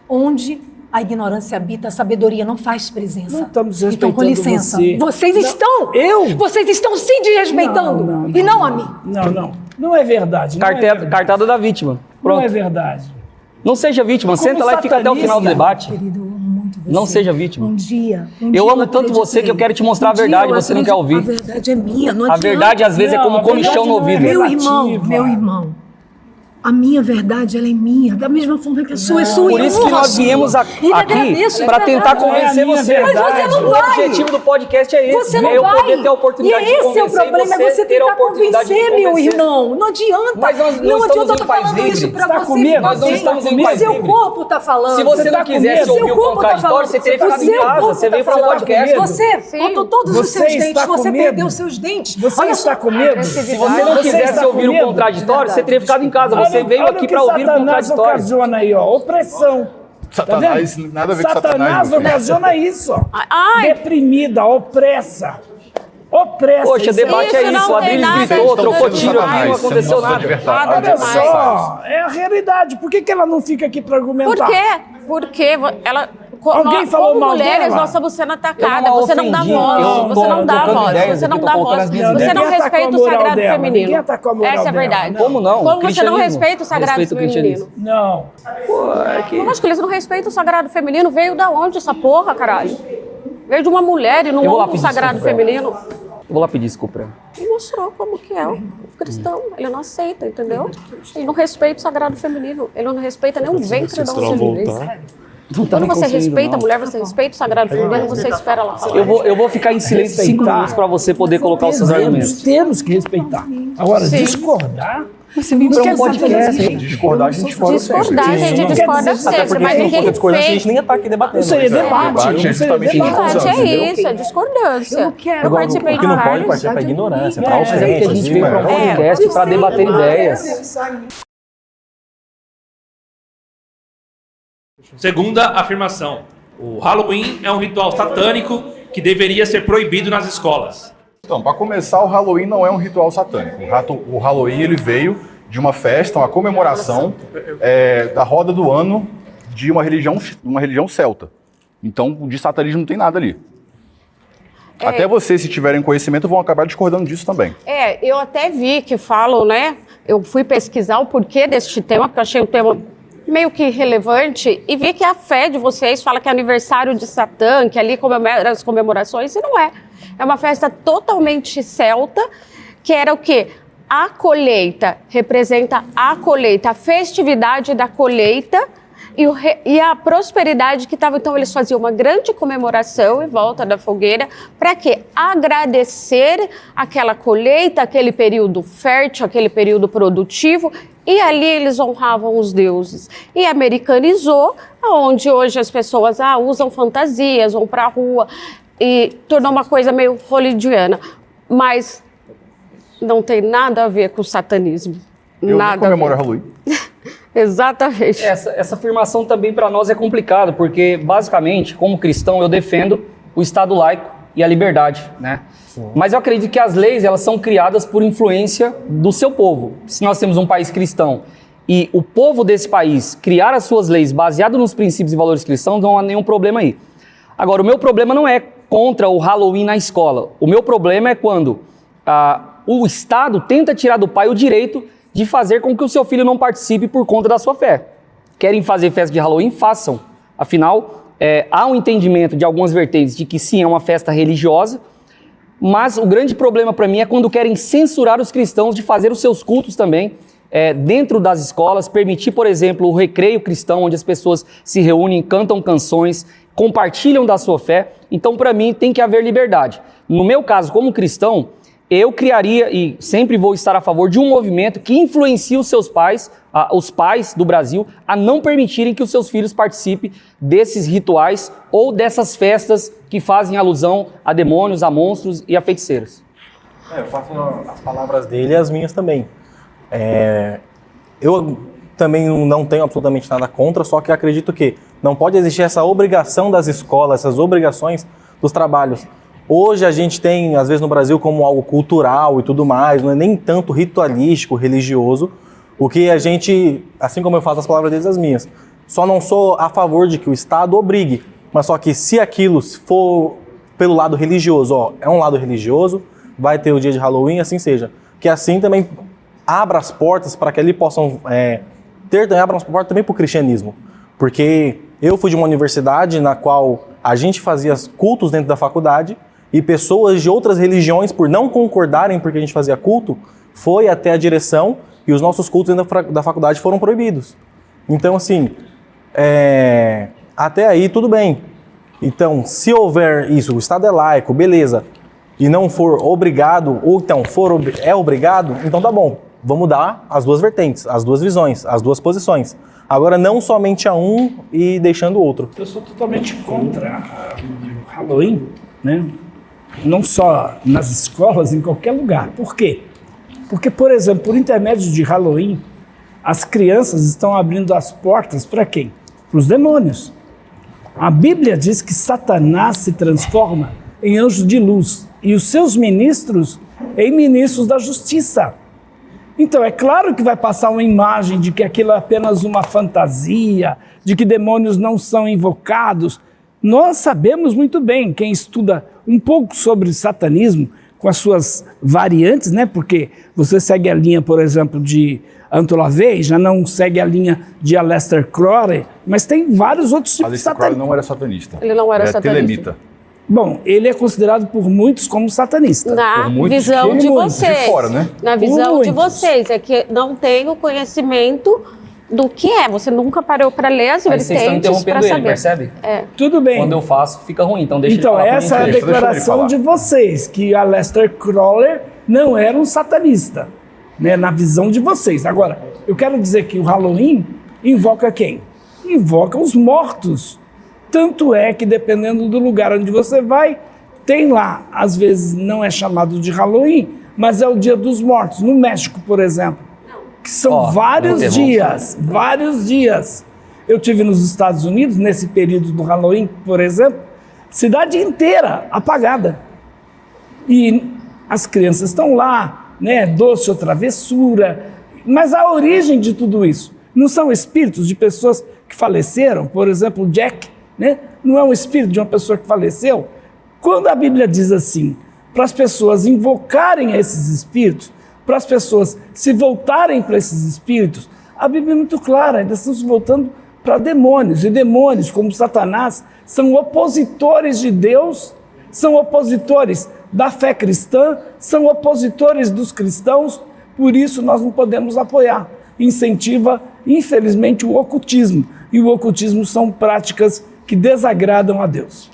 onde a ignorância habita, a sabedoria não faz presença. Não estamos Então, com respeitando licença. você. Vocês Não, estão. eu? Vocês estão se desrespeitando. E não a mim. Não é verdade. Não é verdade. Cartada da vítima. Não é Pronto. verdade. Não seja vítima. Senta lá e fica até o final do debate. Querido, eu amo muito você. Não seja vítima. Um dia Eu amo tanto você que eu quero te mostrar a verdade, você não quer ouvir. A verdade é minha, não A adianta. verdade às vezes é Não, como a comichão verdade no não é ouvido. relativa. Meu irmão, a minha verdade, ela é minha, da mesma forma que a sua é sua. Por e isso eu que honro a nós viemos sua. E aqui agradeço, para de tentar verdade. convencer É a minha você. verdade. Mas você não O vai. objetivo do podcast é esse. Você não eu vai. poder ter a oportunidade e de esse é o convencer problema, e é você ter a tentar oportunidade de convencer, meu convencer. irmão. Não adianta. Mas nós não não estamos adianta eu em tô país falando livre. isso pra Você tá você. com medo? Nós não estamos em Mas país seu livre. corpo tá falando. Se você Você não tá com quisesse medo? ouvir Seu o corpo tá contraditório, falando. você teria ficado em Seu casa. corpo Você tá veio para o falando. podcast. Você botou todos os Você seus está dentes, com você medo? perdeu os seus dentes. Você Olha está só. com medo? Se você não Você quisesse está ouvir com o medo? contraditório, você teria ficado em casa. Olha- Você veio olha aqui o que para ouvir o Satanás contraditório. ocasiona aí, ó. Opressão. Satanás, vendo? nada a ver com Satanás Satanás, meu filho. ocasiona isso. Ai. Deprimida, opressa. Poxa, Isso debate Isso é isso. não O tem Adriles nada gritou, de trocou doido. tiro aqui, Satanás, não você aconteceu não pode nada. advertir. Olha demais. só, é a realidade. Por que ela não fica aqui para argumentar? Por quê? Porque ela... Alguém nós, falou como mal mulheres, dela? nós estamos sendo atacadas. Eu não Você não dá ofendi, voz. eu Você não tô dá trocando voz. ideias Você aqui, não tô dá colocando voz. as minhas Você ideias. não Ninguém atacou respeita a o moral sagrado dela, feminino. ninguém atacou a moral Essa é a dela, verdade. não. Como não? Como você não Cristianismo. respeita o sagrado Respeito o feminino? Não. Eu acho que eles não respeitam o sagrado feminino. Veio da onde essa porra, caralho? Veio de uma mulher e não Eu vou lá honra o pedir sagrado desculpa pra ela. feminino. Eu vou lá pedir desculpa pra ela. Ele mostrou como que é o cristão. Ele não aceita, entendeu? Ele não respeita o sagrado feminino. Ele não respeita nem o ventre da mulher. Não tá Quando me você conseguindo, respeita a não. mulher, você respeita o sagrado feminino, você espera ela falar. Eu vou ficar em silêncio 5 Respeitar. minutos pra você poder colocar os seus argumentos. Temos que respeitar. Agora, discordar... Você me Não um quer podcast. saber. Discordar, a gente discorda sempre. Discordar, a gente Não quer discorda dizer- Até sempre, porque mas se não ninguém fosse discordância, a gente fez. nem ia estar aqui debatendo. Não seria né? debate. Debate é Não seria justamente debate. confusão, Debate é entendeu? isso, é discordância. Eu participei O de que não pode vários. partir é pra ignorância, pra Mas é porque a ofensa. gente veio pra um É, podcast pra debater ideias. Segunda afirmação. O Halloween é um ritual satânico que deveria ser proibido nas escolas. Então, para começar, o Halloween não é um ritual satânico. O Halloween ele veio de uma festa, uma comemoração da roda do ano de uma religião celta. Então, de satanismo não tem nada ali. Até vocês, se tiverem conhecimento, vão acabar discordando disso também. Eu até vi que falam, né? Eu fui pesquisar o porquê deste tema, porque eu achei um tema meio que relevante, e vi que a fé de vocês fala que é aniversário de Satã, que ali comemora as comemorações, e não é. É uma festa totalmente celta, que era o quê? A colheita, representa a colheita, a festividade da colheita e a prosperidade que estava. Então, eles faziam uma grande comemoração em volta da fogueira, para quê? Agradecer aquela colheita, aquele período fértil, aquele período produtivo, e ali eles honravam os deuses. E americanizou, onde hoje as pessoas usam fantasias, vão para a rua, e tornou uma coisa meio hollywoodiana. Mas não tem nada a ver com o satanismo. Eu Nada nem comemoro a ver. Halloween. Exatamente. Essa afirmação também para nós é complicada, porque basicamente, como cristão, eu defendo o Estado laico e a liberdade, né? Mas eu acredito que as leis, elas são criadas por influência do seu povo. Se nós temos um país cristão e o povo desse país criar as suas leis baseado nos princípios e valores cristãos, não há nenhum problema aí. Agora, o meu problema não é contra o Halloween na escola. O meu problema é quando o Estado tenta tirar do pai o direito de fazer com que o seu filho não participe por conta da sua fé. Querem fazer festa de Halloween? Façam. Afinal, há um entendimento de algumas vertentes de que sim, é uma festa religiosa, mas o grande problema para mim é quando querem censurar os cristãos de fazer os seus cultos também dentro das escolas, permitir, por exemplo, o recreio cristão, onde as pessoas se reúnem, cantam canções, compartilham da sua fé. Então, para mim, tem que haver liberdade. No meu caso, como cristão, eu criaria e sempre vou estar a favor de um movimento que influencie os seus pais, os pais do Brasil, a não permitirem que os seus filhos participem desses rituais ou dessas festas que fazem alusão a demônios, a monstros e a feiticeiras. Eu faço as palavras dele e as minhas também. Eu também não tenho absolutamente nada contra, só que acredito que não pode existir essa obrigação das escolas, essas obrigações dos trabalhos. Hoje a gente tem, às vezes no Brasil, como algo cultural e tudo mais, não é nem tanto ritualístico, religioso, o que a gente, assim como eu faço as palavras deles, as minhas, só não sou a favor de que o Estado obrigue, mas só que se aquilo for pelo lado religioso, é um lado religioso, vai ter o dia de Halloween, assim seja, que assim também abra as portas para que ali possam abra as portas também para o cristianismo, porque eu fui de uma universidade na qual a gente fazia cultos dentro da faculdade, e pessoas de outras religiões, por não concordarem porque a gente fazia culto, foi até a direção e os nossos cultos dentro da faculdade foram proibidos. Então, assim, até aí tudo bem. Então, se houver isso, o Estado é laico, beleza, e não for obrigado, ou então é obrigado, então tá bom. Vamos dar as duas vertentes, as duas visões, as duas posições. Agora, não somente a um e deixando o outro. Eu sou totalmente contra o Halloween, né? Não só nas escolas, em qualquer lugar. Por quê? Porque, por exemplo, por intermédio de Halloween, as crianças estão abrindo as portas para quem? para os demônios. A Bíblia diz que Satanás se transforma em anjo de luz e os seus ministros em ministros da justiça. Então, é claro que vai passar uma imagem de que aquilo é apenas uma fantasia, de que demônios não são invocados. Nós sabemos muito bem, quem estuda um pouco sobre o satanismo, com as suas variantes, né? Porque você segue a linha, por exemplo, de Anton LaVey, já não segue a linha de Aleister Crowley, mas tem vários outros tipos de Aleister satanismo. Crowley não era satanista. Ele não era satanista. Telemita. Bom, ele é considerado por muitos como satanista. Na Por muitos visão que- de muitos de vocês. fora, né? Na visão Por de muitos. vocês. É que não tem o conhecimento do que é. Você nunca parou para ler as Aí vocês estão vertentes para interrompendo ele, saber. percebe? É. Tudo bem. Quando eu faço, fica ruim, então deixa Então, ele falar. essa é a Deixa ele declaração falar. de vocês, que Aleister Crowley não era um satanista, né, na visão de vocês. Agora, eu quero dizer que o Halloween invoca quem? Invoca os mortos. Tanto é que, dependendo do lugar onde você vai, tem lá, às vezes não é chamado de Halloween, mas é o Dia dos Mortos. No México, por exemplo, que são Ó, vários não dias, vários dias. Eu tive nos Estados Unidos, nesse período do Halloween, por exemplo, cidade inteira apagada. E as crianças estão lá, né, doce ou travessura. Mas a origem de tudo isso não são espíritos de pessoas que faleceram? Por exemplo, Jack, né, não é um espírito de uma pessoa que faleceu? Quando a Bíblia diz assim, para as pessoas invocarem esses espíritos, para as pessoas se voltarem para esses espíritos, a Bíblia é muito clara, eles estão se voltando para demônios. E demônios, como Satanás, são opositores de Deus, são opositores da fé cristã, são opositores dos cristãos, por isso nós não podemos apoiar. Incentiva, infelizmente, o ocultismo. E o ocultismo são práticas que desagradam a Deus.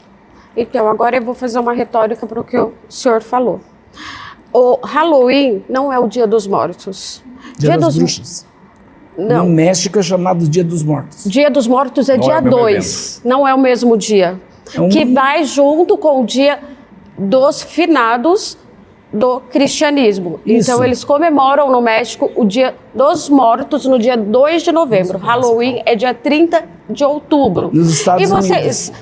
Então, agora eu vou fazer uma retórica para o que o senhor falou. O Halloween não é o Dia dos Mortos. Dia das Bruxas. Não. No México é chamado Dia dos Mortos. Dia dos Mortos é Não dia é o mesmo 2, não é o mesmo dia. É um- Que vai junto com o dia dos finados do cristianismo. Isso. Então, eles comemoram no México o Dia dos Mortos no dia 2 de novembro. Halloween é dia 30 de outubro. Nos Estados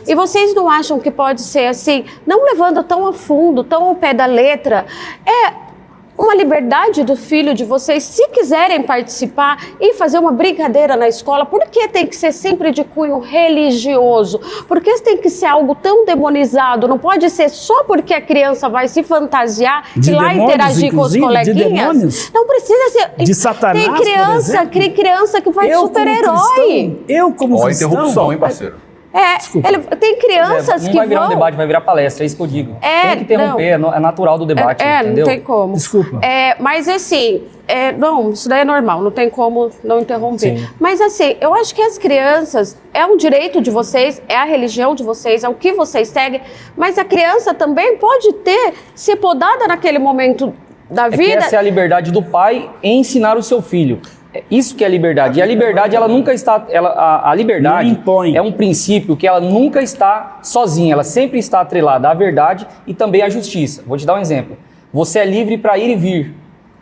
E vocês não acham que pode ser assim, não levando tão a fundo, tão ao pé da letra, é uma liberdade do filho de vocês, se quiserem participar e fazer uma brincadeira na escola? Por que tem que ser sempre de cunho religioso? Por que tem que ser algo tão demonizado? Não pode ser só porque a criança vai se fantasiar De e lá demônios, interagir com os inclusive? De coleguinhas? demônios? Não precisa ser. De Satanás, tem por exemplo? criança que faz super-herói. Eu como Ó, cristão, interrupção, hein, parceiro? Tem crianças não que vai virar vão. um debate, vai virar palestra, é isso que eu digo. É, tem que interromper, é natural do debate, não entendeu? tem como. Desculpa. Mas assim, não, isso daí é normal, não tem como não interromper. Sim. Mas assim, eu acho que as crianças, é um direito de vocês, é a religião de vocês, é o que vocês seguem, mas a criança também pode ser podada naquele momento da É que vida. essa é a liberdade do pai em ensinar o seu filho. É isso que é a liberdade. E a liberdade, ela nunca está... a liberdade Não impõe. é um princípio que ela nunca está sozinha. Ela sempre está atrelada à verdade e também à justiça. Vou te dar um exemplo. Você é livre para ir e vir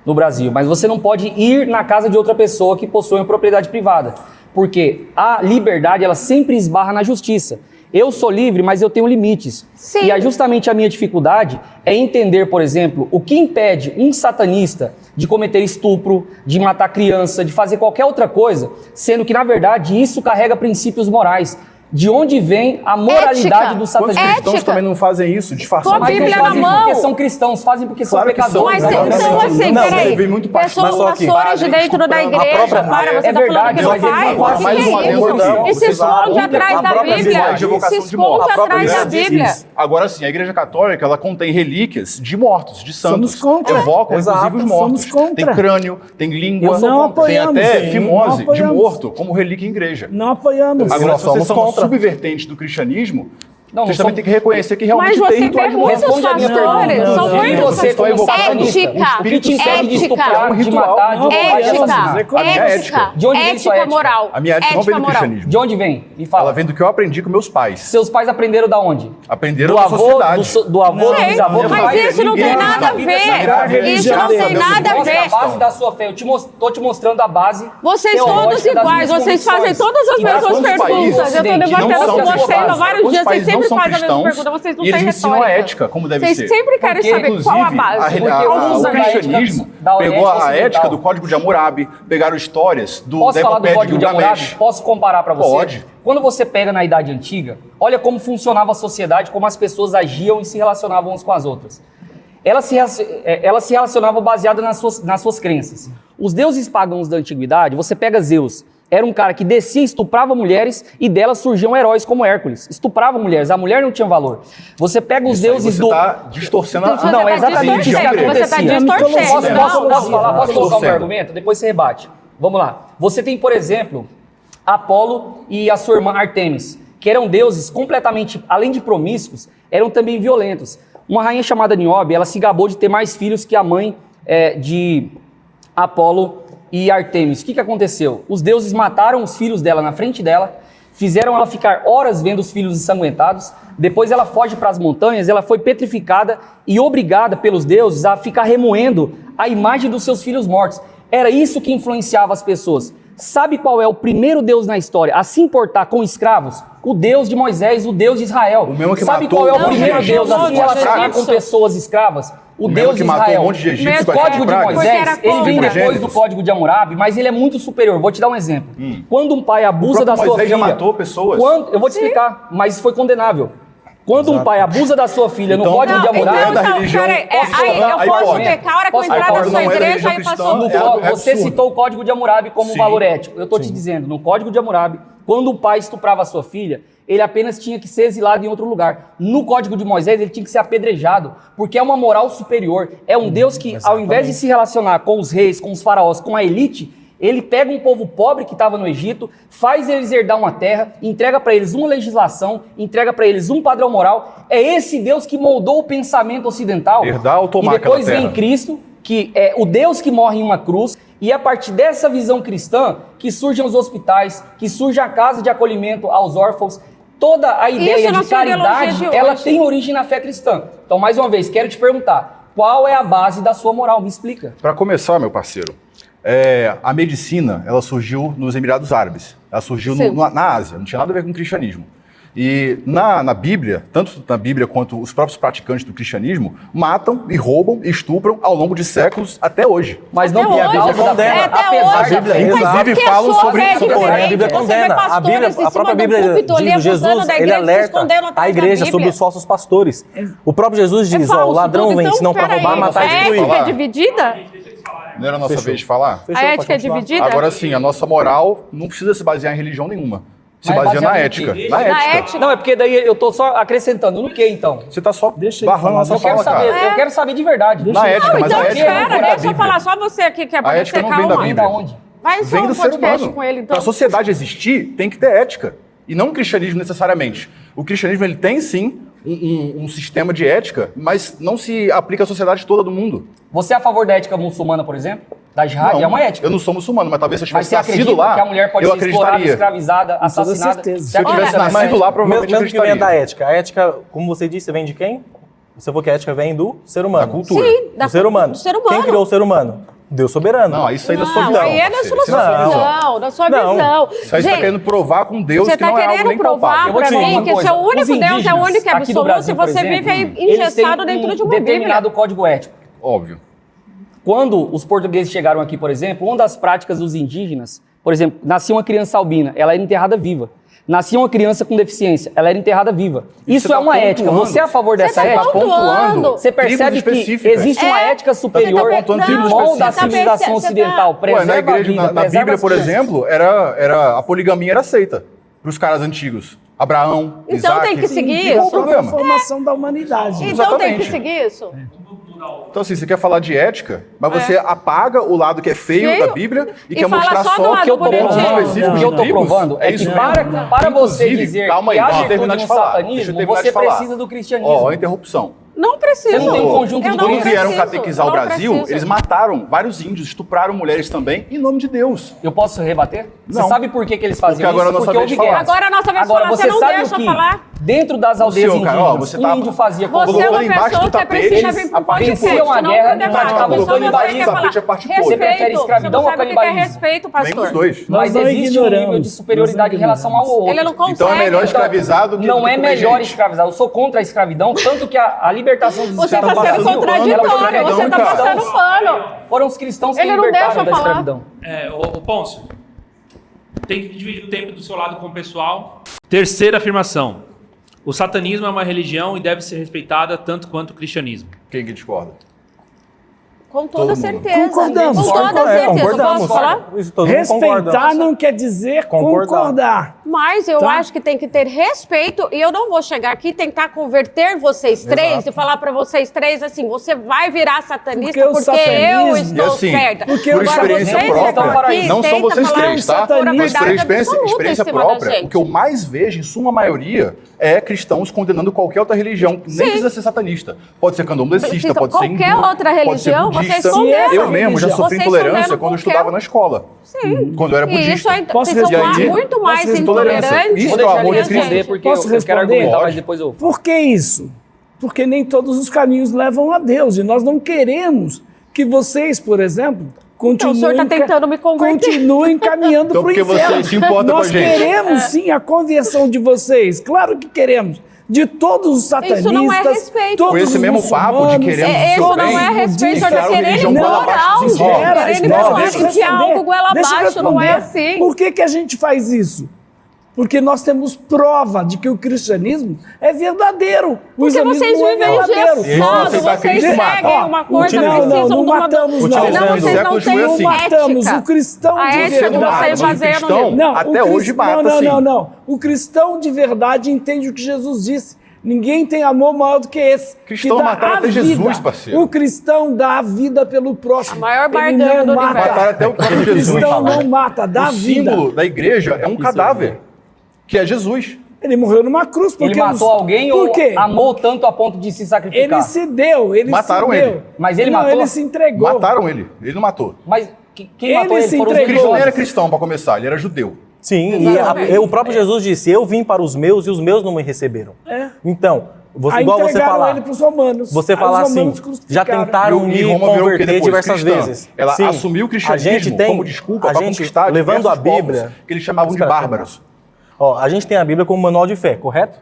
no Brasil, mas você não pode ir na casa de outra pessoa que possui uma propriedade privada. Porque a liberdade, ela sempre esbarra na justiça. Eu sou livre, mas eu tenho limites. Sim. E justamente a minha dificuldade é entender, por exemplo, o que impede um satanista de cometer estupro, de matar criança, de fazer qualquer outra coisa, sendo que, na verdade, isso carrega princípios morais. De onde vem a moralidade Ética. do Quantos satanismo? cristãos Ética. também não fazem isso, disfarçando? Com a Mas não Bíblia na fazem mão. porque são cristãos, fazem porque Claro são que são. pecadores. Mas então, assim, Não, peraí, teve muito parte, pessoas mas só que- pastores de dentro da a igreja, própria- para, você é tá verdade, falando que mas não eles faz? não fazem mais Que uma é vez, isso? não. E se Vocês esconde falam, atrás a da própria Bíblia? Bíblia de evocação Se de mortos. esconde A própria atrás da Bíblia diz Bíblia. isso. Agora sim, a Igreja Católica, ela contém relíquias de mortos, de santos. Somos contra. Evocam, Exato, inclusive, os mortos. somos contra. Tem crânio, tem língua, Não tem apoiamos, até sim, fimose não de apoiamos. morto como relíquia em igreja. Não apoiamos. Agora, nós se vocês somos são contra. subvertentes do cristianismo, Não, Vocês também têm que reconhecer que realmente Mas tem você ritual vê de morte. muitos Responde a minha pastores, pergunta. são Não, muitos você estou como evocando satanista, ética, o que te impede de ética, estuprar, de ritual. matar, de Não, roubar, de assassinar? ética, De onde vem sua ética ética? moral. A minha ética não vem do moral. cristianismo. De onde vem? Me fala. Ela vem do que eu aprendi com meus pais. Seus pais aprenderam da onde? Aprenderam Do da avô, sociedade. do avô, do Sei, bisavô, do pai? mas isso não tem Ninguém nada a sabe. ver. a Isso religião não dele. tem nada a Mostra a ver. base da sua fé. Eu tô te mostrando a base. Vocês teológica todos das iguais, minhas vocês fazem convicções. todas as E mesmas quantos países perguntas. Eu estou não debatendo são com vocês há cristãos? vários Quantos dias, vocês países não sempre são fazem a mesma cristãos pergunta, vocês não e eles têm ensinam a retórica. ética, como deve Vocês ser. sempre querem Porque, saber qual a base. alguns O da cristianismo ética da pegou a ocidental. ética do Código de Hammurabi, pegaram histórias Posso da falar do epopeia de Código de Hammurabi? Gilgamesh. Posso comparar para você? Pode. Quando você pega na Idade Antiga, olha como funcionava a sociedade, como as pessoas agiam e se relacionavam umas com as outras. Elas se relacionavam baseadas nas suas crenças. Os deuses pagãos da antiguidade, você pega Zeus, era um cara que descia e estuprava mulheres e delas surgiam heróis como Hércules. Estuprava mulheres, a mulher não tinha valor. Você pega os deuses Você do... está distorcendo a Não, é exatamente isso que religião Você está grega. distorcendo. Posso falar? Posso colocar o meu Distorcendo. argumento? Depois você rebate. Vamos lá. Você tem, por exemplo, Apolo e a sua irmã Artemis, que eram deuses completamente, além de promíscuos, eram também violentos. Uma rainha chamada Niobe, ela se gabou de ter mais filhos que a mãe de Apolo e Artemis. O que aconteceu? Os deuses mataram os filhos dela na frente dela, fizeram ela ficar horas vendo os filhos ensanguentados, depois ela foge para as montanhas, ela foi petrificada e obrigada pelos deuses a ficar remoendo a imagem dos seus filhos mortos. Era isso que influenciava as pessoas. Sabe qual é o primeiro Deus na história a se importar com escravos? O Deus de Moisés, o Deus de Israel. O mesmo que Sabe matou qual é o um monte de primeiro egípcios Deus a com se relacionar egípcios. com pessoas escravas? O mesmo Deus que de matou Israel. um monte de egípcios O com as Código de pragas. Porque Moisés, era ele vem contra. depois do Código de Hammurabi, mas ele é muito superior. Vou te dar um exemplo. Quando um pai abusa O da próprio sua Moisés filha... já matou pessoas. Eu vou te explicar, mas foi condenável. Quando um pai abusa da sua filha no Então, Código de não, Hammurabi... da religião, peraí, posso aí falar? eu Aí posso pode. pecar, a hora que eu Posso entrar falar? na Não sua é igreja, religião aí cristã, passou No é có- você absurdo. citou o Código de Hammurabi como Sim. valor ético. Eu estou te dizendo, no Código de Hammurabi, quando o pai estuprava a sua filha, ele apenas tinha que ser exilado em outro lugar. No Código de Moisés, ele tinha que ser apedrejado, porque é uma moral superior. É um Deus que, ao invés de se relacionar com os reis, com os faraós, com a elite, ele pega um povo pobre que estava no Egito, faz eles herdar uma terra, entrega para eles uma legislação, entrega para eles um padrão moral. É esse Deus que moldou o pensamento ocidental. Herdar ou tomar E depois aquela vem terra? Cristo, que é o Deus que morre em uma cruz, e é a partir dessa visão cristã que surgem os hospitais, que surge a casa de acolhimento aos órfãos. Toda a ideia na de sua ideologia caridade, de ela hoje. tem origem na fé cristã. Então, mais uma vez, quero te perguntar, qual é a base da sua moral? Me explica. Para começar, meu parceiro, a medicina, ela surgiu nos Emirados Árabes. Ela surgiu Sim. na Ásia, não tinha nada a ver com o cristianismo. E na Bíblia, tanto na Bíblia quanto os próprios praticantes do cristianismo, matam e roubam e estupram ao longo de séculos até hoje. Mas Até não por hoje. causa E a Bíblia da condena. fé, Até apesar hoje. da Bíblia, fé. inclusive, Porque falam a sua sobre fé é isso diferente. Porém, a Bíblia Você vê condena. A pastores Bíblia, em a cima própria do Bíblia púlpito, diz, levantando Jesus, da ele igreja, se alerta escondendo atrás a igreja da sobre Bíblia. os falsos pastores. O próprio Jesus diz, ó, falso o ladrão tudo. vem Então, senão para peraí, roubar, matar e a destruir. ética é dividida? Não era a nossa Fechou. vez de falar? Fechou, A pode ética é continuar. dividida? Agora sim, a nossa moral não precisa se basear em religião nenhuma. Se Mas baseia na baseado em ética. quê? Na Na ética. ética. Não, é porque daí eu tô só acrescentando. No que, então? Você está só Deixa ele barrando falar. a nossa Eu quero fala, saber, cara. eu quero saber de verdade. Na ética, Não, mas então a ética não espera, vem da deixa eu Bíblia. falar. Só você aqui que é A pra ética ser não vem da calma. Vem Bíblia. da onde? Vai só Vem do um ser podcast humano. com ele, então. Para a sociedade existir, tem que ter ética. E não o cristianismo necessariamente. O cristianismo ele tem sim um sistema de ética, mas não se aplica à sociedade toda do mundo. Você é a favor da ética muçulmana, por exemplo? Da jihad? É uma ética. Eu não sou muçulmano, mas talvez se eu Mas tivesse você nascido acredita lá, que a mulher pode eu ser explorada, acreditaria. escravizada, assassinada? certeza. Você Se eu tivesse acredita nessa nascido ética? lá, provavelmente Mesmo que venha da acreditaria. ética. A ética, como você disse, vem de quem? Você falou que a ética vem do ser humano. Da cultura. Sim, Do ser humano. do ser humano. Quem criou o ser humano? Deus soberano. Não, isso aí da sua Não, visão. aí é da parceiro. sua Isso é da sua visão. visão, da sua Não. visão. Isso aí você está Gente, querendo provar com Deus você que não tá é algo querendo nem provar palpável. Eu vou te pra falar mim uma que coisa. esse é o único Os Deus, é o indígenas único aqui do absoluto, Brasil, e por você exemplo, vive eles engessado têm dentro de uma determinado Bíblia. código ético. Óbvio. Quando os portugueses chegaram aqui, por exemplo, uma das práticas dos indígenas, por exemplo, nascia uma criança albina, ela era enterrada viva. Nascia uma criança com deficiência, ela era enterrada viva. Isso você é tá uma ética. pontuando. Você é a favor dessa tá ética? pontuando. Você percebe tribos que específicas. existe uma ética superior pontuando que tribos molda a específicas. civilização Você tá- ocidental. Ué, Preserva na a igreja, vida, na preserva Bíblia, as por crianças. exemplo, a poligamia era aceita para os caras antigos. Abraão, Então Isaac. tem que seguir Qual o isso. problema? A formação da humanidade. Então tem que Exatamente. seguir isso? Então, assim, você quer falar de ética, mas você apaga o lado que é feio da Bíblia e quer fala mostrar só do só lado o que eu tô bonitinho. específico O que eu tô provando é que isso para você Inclusive, dizer calma aí, que há deixa eu virtude terminar no de falar. satanismo, Deixa eu terminar você de falar. precisa do cristianismo. Ó, a interrupção. Não precisa. Você não tem um conjunto Eu de não Quando vieram preciso, catequizar o não Brasil, preciso. eles mataram vários índios, estupraram mulheres também, em nome de Deus. Eu posso rebater? Você Não. sabe por que eles faziam Porque agora isso? é a nossa Porque vez de houve falar. guerras. Agora é a nossa vez de Agora, falar, você você não sabe deixa o que? falar? Dentro das aldeias Senhor, cara, ó, indígenas, você o tá índio fazia Você é colocando uma embaixo pessoa do que é tapete precisa vir a pro parte podcast, venciam a não guerra pro e debate. praticavam Só o canibalismo. você quer falar. Tapete é parte podre. Você prefere Respeito. escravidão Você ou não sabe o que é canibalismo? respeito, Nem pastor. os dois. Mas Nós não existe um nível de ignoramos, superioridade em nós não relação ao outro. Ele não consegue. Então é melhor escravizar do que Não do que é comer melhor gente. escravizar. Eu sou contra a escravidão, tanto que a libertação dos Você escravos está no sendo Brasil, contraditório, escravidão, você está cara. passando pano. foram os cristãos que Ele não libertaram deixa da falar. escravidão. Ô Pôncio, tem que dividir o tempo do seu lado com o pessoal. Terceira afirmação. O satanismo é uma religião e deve ser respeitada tanto quanto o cristianismo. Quem que discorda? Com toda Todo mundo. certeza. Concordamos. Com toda certeza. Concordamos. Posso falar? Isso todo mundo concorda. Respeitar não quer dizer concordar. Mas eu Tá. acho que tem que ter respeito e eu não vou chegar aqui e tentar converter vocês três e falar pra vocês três assim, você vai virar satanista Porque o porque satanismo- eu estou E assim, certa. porque por o experiência vocês própria, aqui não são tentam vocês falar três, tá? satanismo. pura Mas por verdade experiência, absoluta experiência em cima da própria, gente. o que eu mais vejo, em sua maioria, é cristãos condenando qualquer outra religião. Nem Sim. precisa ser satanista. Pode ser candomblessista, pode ser hindu, Qualquer outra pode ser religião, budista. vocês condenam. Eu mesmo já sofri Vocês intolerância condenam quando eu qualquer- estudava na escola. Sim. Quando eu era E isso budista. aí, Posso vocês são responder? muito mais Posso responder? intolerantes. Isso Vou é o deixar amor ele de Cristo. responder porque Posso eu quero responder? argumentar, Pode. mas depois eu... Por que isso? Porque nem todos os caminhos levam a Deus. E nós não queremos que vocês, por exemplo, continuem, o senhor tá tentando me converter. continuem caminhando Então, para o porque inferno. você se importa com a Nós gente. queremos sim a conversão de vocês. Claro que queremos. De todos os satanistas. Isso não é respeito. todos Com esse os mesmo papo de muçulmanos, queremos Isso seu não bem, é respeito, eu enfiaram tô querendo religião goela abaixo moral, dos gente. índios. Querendo Espera, falar deixa eu que responder. algo goela Deixa eu abaixo, não é responder. assim. Por que a gente faz isso? Porque nós temos prova de que o cristianismo é verdadeiro. O Porque islamismo vocês não é vivem verdadeiro. engessados, aceitar vocês Cristo, mata. seguem uma coisa, Não, precisam não de uma... matamos, não. Não, Utilizando vocês não séculos têm foi assim. Não matamos ética. o cristão A de ética de verdade. vocês Mas o fazendo... cristão- Não, Até o hoje mata, não, sim. não. O cristão de verdade entende o que Jesus disse. Ninguém tem amor maior do que esse. Cristão que dá mataram a até vida. Jesus, parceiro. O cristão dá a vida pelo próximo. A maior Ele barganha não do mata. universo. Mataram até o próprio O Jesus. cristão não mata, dá O vida. símbolo da igreja é um cadáver, que é Jesus. Ele morreu numa cruz. Porque Ele matou alguém Por ou quê? amou tanto a ponto de se sacrificar? Ele se deu, ele Mataram se ele. deu. Mas ele não, matou? ele se entregou. Mataram ele, ele não matou. Mas quem Ele matou ele se foram os entregou. Cristo não era religiosos. cristão, para começar, ele era judeu. Sim, e o próprio Jesus disse, eu vim para os meus e os meus não me receberam. É. Então, Aí igual você entregaram falar, ele para os romanos. você Aí falar os assim, romanos já crucificaram. tentaram E me Roma virou o quê converter depois? diversas Cristã. vezes. Ela Sim, assumiu o cristianismo como desculpa para conquistar levando a diversos Bíblia, povos que eles chamavam de Espera, bárbaros. Ó, a gente tem a Bíblia como manual de fé, correto?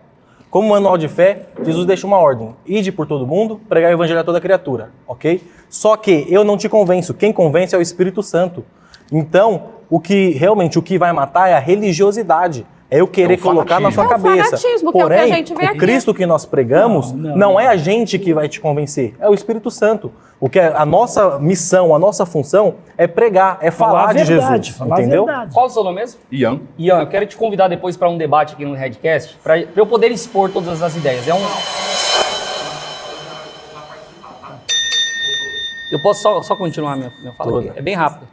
Como manual de fé, Jesus deixa uma ordem: ide por todo mundo, pregar o evangelho a toda criatura, ok? Só que eu não te convenço, quem convence é o Espírito Santo. Então, o que vai matar é a religiosidade. É eu querer É o colocar na sua fanatismo. cabeça. É o fanatismo, que é o que a Porém, gente vê o aqui. Cristo que nós pregamos não é a gente que vai te convencer, é o Espírito Santo. O que é a nossa missão, a nossa função é pregar, é falar de verdade, Jesus, falar a entendeu? verdade. Qual é o seu nome mesmo? Ian, Ian, eu quero te convidar depois para um debate aqui no Redcast, para eu poder expor todas as ideias. Eu posso só continuar minha fala aqui? É bem rápido.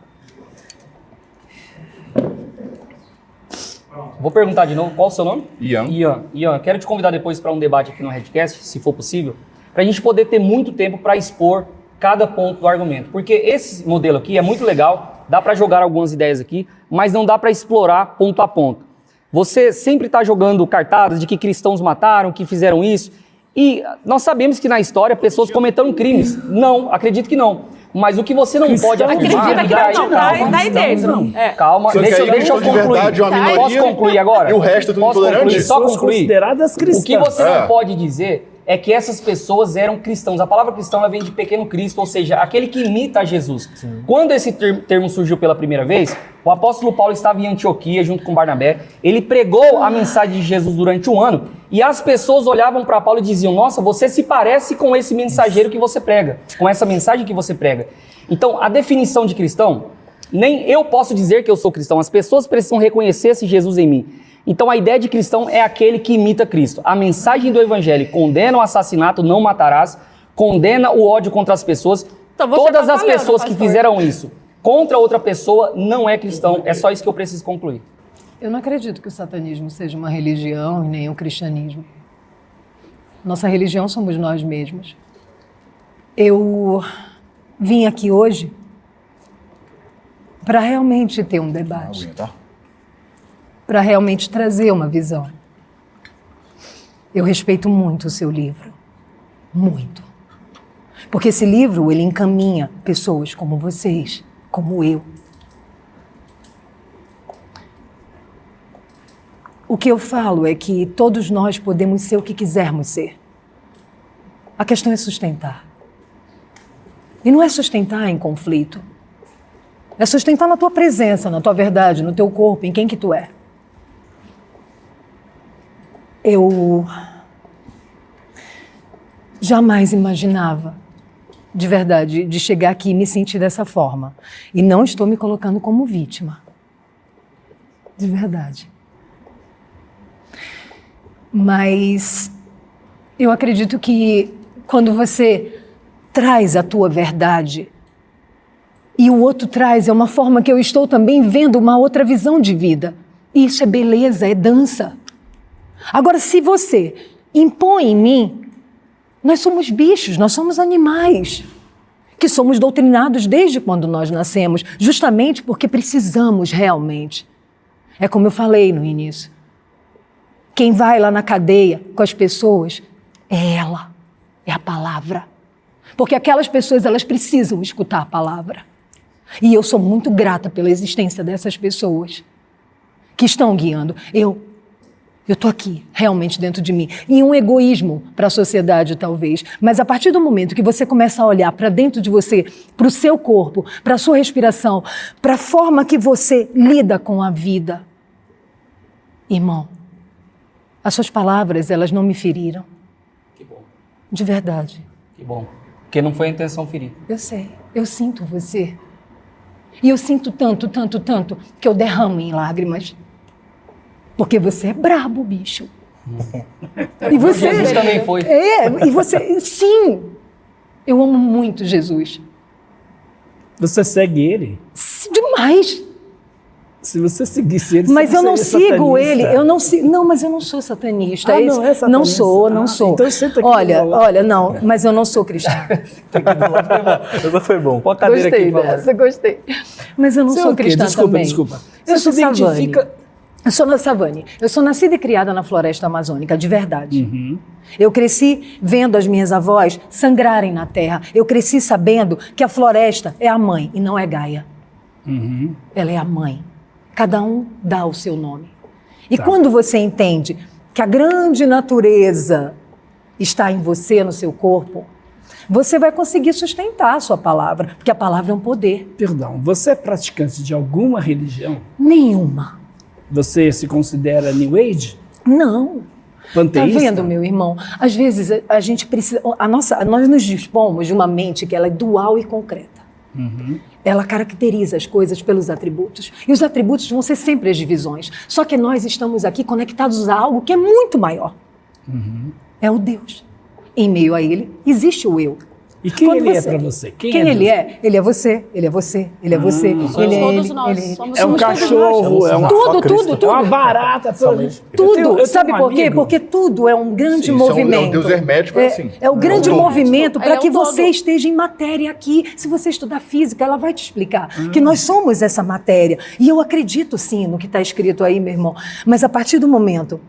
Vou perguntar de novo, qual é o seu nome? Ian. Ian, eu quero te convidar depois para um debate aqui no Redcast, se for possível, para a gente poder ter muito tempo para expor cada ponto do argumento. Porque esse modelo aqui é muito legal, dá para jogar algumas ideias aqui, mas não dá para explorar ponto a ponto. Você sempre está jogando cartadas de que cristãos mataram, que fizeram isso, e nós sabemos que na história pessoas cometeram crimes. Não, acredito que não. Mas o que você não pode afirmar... Acredita que não, dá ideias. É. Calma, Só que deixa aí eu cristão de concluir. verdade é uma minoria, Posso concluir agora? e o resto é tudo Posso intolerante? concluir? Só Pessoas concluir. consideradas cristãs. O que você É. não pode dizer é que essas pessoas eram cristãos. A palavra cristão ela vem de pequeno Cristo, ou seja, aquele que imita a Jesus. Quando esse termo surgiu pela primeira vez, o apóstolo Paulo estava em Antioquia junto com Barnabé. Ele pregou a mensagem de Jesus durante um ano e as pessoas olhavam para Paulo e diziam: nossa, você se parece com esse mensageiro que você prega, com essa mensagem que você prega. Então, a definição de cristão, nem eu posso dizer que eu sou cristão, as pessoas precisam reconhecer esse Jesus em mim. Então, a ideia de cristão é aquele que imita Cristo. A mensagem do Evangelho condena o assassinato, não matarás, condena o ódio contra as pessoas. Então você Todas tá as falhando, pessoas que pastor. fizeram isso contra outra pessoa não é cristão. É só isso que eu preciso concluir. Eu não acredito que o satanismo seja uma religião e nem o cristianismo. Nossa religião somos nós mesmos. Eu vim aqui hoje para realmente ter um debate, Tá? para realmente trazer uma visão. Eu respeito muito o seu livro, muito. Porque esse livro, ele encaminha pessoas como vocês, como eu. O que eu falo é que todos nós podemos ser o que quisermos ser. A questão é sustentar. E não é sustentar em conflito. É sustentar na tua presença, na tua verdade, no teu corpo, em quem que tu é. Eu jamais imaginava, de verdade, de chegar aqui e me sentir dessa forma. E não estou me colocando como vítima. De verdade. Mas eu acredito que quando você traz a tua verdade e o outro traz, é uma forma que eu estou também vendo uma outra visão de vida. Isso é beleza, é dança. Agora, se você impõe em mim, nós somos bichos, nós somos animais, que somos doutrinados desde quando nós nascemos, justamente porque precisamos realmente. É como eu falei no início. Quem vai lá na cadeia com as pessoas é ela, é a palavra. Porque aquelas pessoas, elas precisam escutar a palavra. E eu sou muito grata pela existência dessas pessoas que estão guiando. Eu estou aqui, realmente dentro de mim. E um egoísmo para a sociedade, talvez. Mas a partir do momento que você começa a olhar para dentro de você, para o seu corpo, para a sua respiração, para a forma que você lida com a vida, irmão, as suas palavras, elas não me feriram. Que bom. De verdade. Que bom. Porque não foi a intenção ferir. Eu sei, eu sinto você. E eu sinto tanto, tanto, tanto, que eu derramo em lágrimas. Porque você é brabo, bicho. E você... Jesus também foi. E você... Sim! Eu amo muito Jesus. Você segue ele? Demais! Se você seguisse ele, Mas você eu não seria sigo satanista. ele, eu não sigo... Não, mas eu não sou satanista. Ah, não é satanista? Não sou, não Ah, sou. então senta aqui olha, do lado. olha, não, mas eu não sou cristã. Essa foi bom. Põe a cadeira Gostei aqui, por favor. dessa, gostei. Mas eu não Você é sou o quê? cristã Desculpa, também. desculpa. Eu Você sou se identifica- Savane. Eu sou na Savane. Eu sou nascida e criada na floresta amazônica, de verdade. Uhum. Eu cresci vendo as minhas avós sangrarem na terra. Eu cresci sabendo que a floresta é a mãe e não é Gaia. Uhum. Ela é a mãe. Cada um dá o seu nome. E Tá. quando você entende que a grande natureza está em você, no seu corpo, você vai conseguir sustentar a sua palavra, porque a palavra é um poder. Perdão, você é praticante de alguma religião? Nenhuma. Você se considera New Age? Não. Tá Panteísta? vendo, meu irmão? Às vezes a gente precisa... Nós nos dispomos de uma mente que ela é dual e concreta. Uhum. Ela caracteriza as coisas pelos atributos. E os atributos vão ser sempre as divisões. Só que nós estamos aqui conectados a algo que é muito maior. Uhum. É o Deus. Em meio a ele, existe o eu. E quem Quando ele é você- pra você? Quem ele Deus? é? Ele é você, ele é você, ele é você. Somos Ele é todos ele, nós, ele é ele. somos É um todos nós. cachorro, é uma... Tudo, Só Cristo. tudo, É uma tudo. barata. Somente. Tudo. Eu Sabe tenho um por quê? amigo- Porque tudo é um grande Sim, isso é um movimento. Deus hermético, é assim. É o grande É um todo. movimento Ele para é um que todo. você esteja em matéria aqui. Se você estudar física, ela vai te explicar que nós somos essa matéria. E eu acredito sim no que está escrito aí, meu irmão. Mas a partir do momento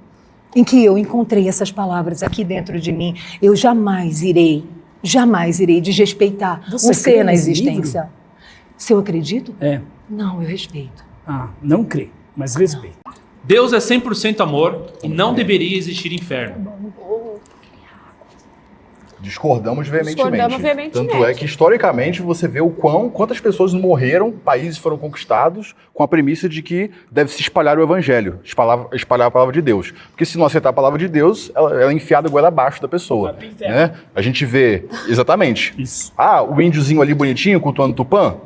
em que eu encontrei essas palavras aqui dentro de mim, eu jamais irei desrespeitar Você um ser crê na nesse existência. Se eu acredito? É. Não, eu respeito. Ah, não crê, mas respeita. Deus é 100% amor e não deveria existir inferno. Discordamos veementemente. Discordamos veementemente. Tanto é que, historicamente, você vê quantas pessoas morreram, países foram conquistados, com a premissa de que deve se espalhar o evangelho, espalhar a palavra de Deus. Porque se não aceitar a palavra de Deus, ela é enfiada goela abaixo da pessoa. Vai pro inferno. Né? A gente vê, exatamente. Isso. Ah, o índiozinho ali bonitinho, cultuando Tupã,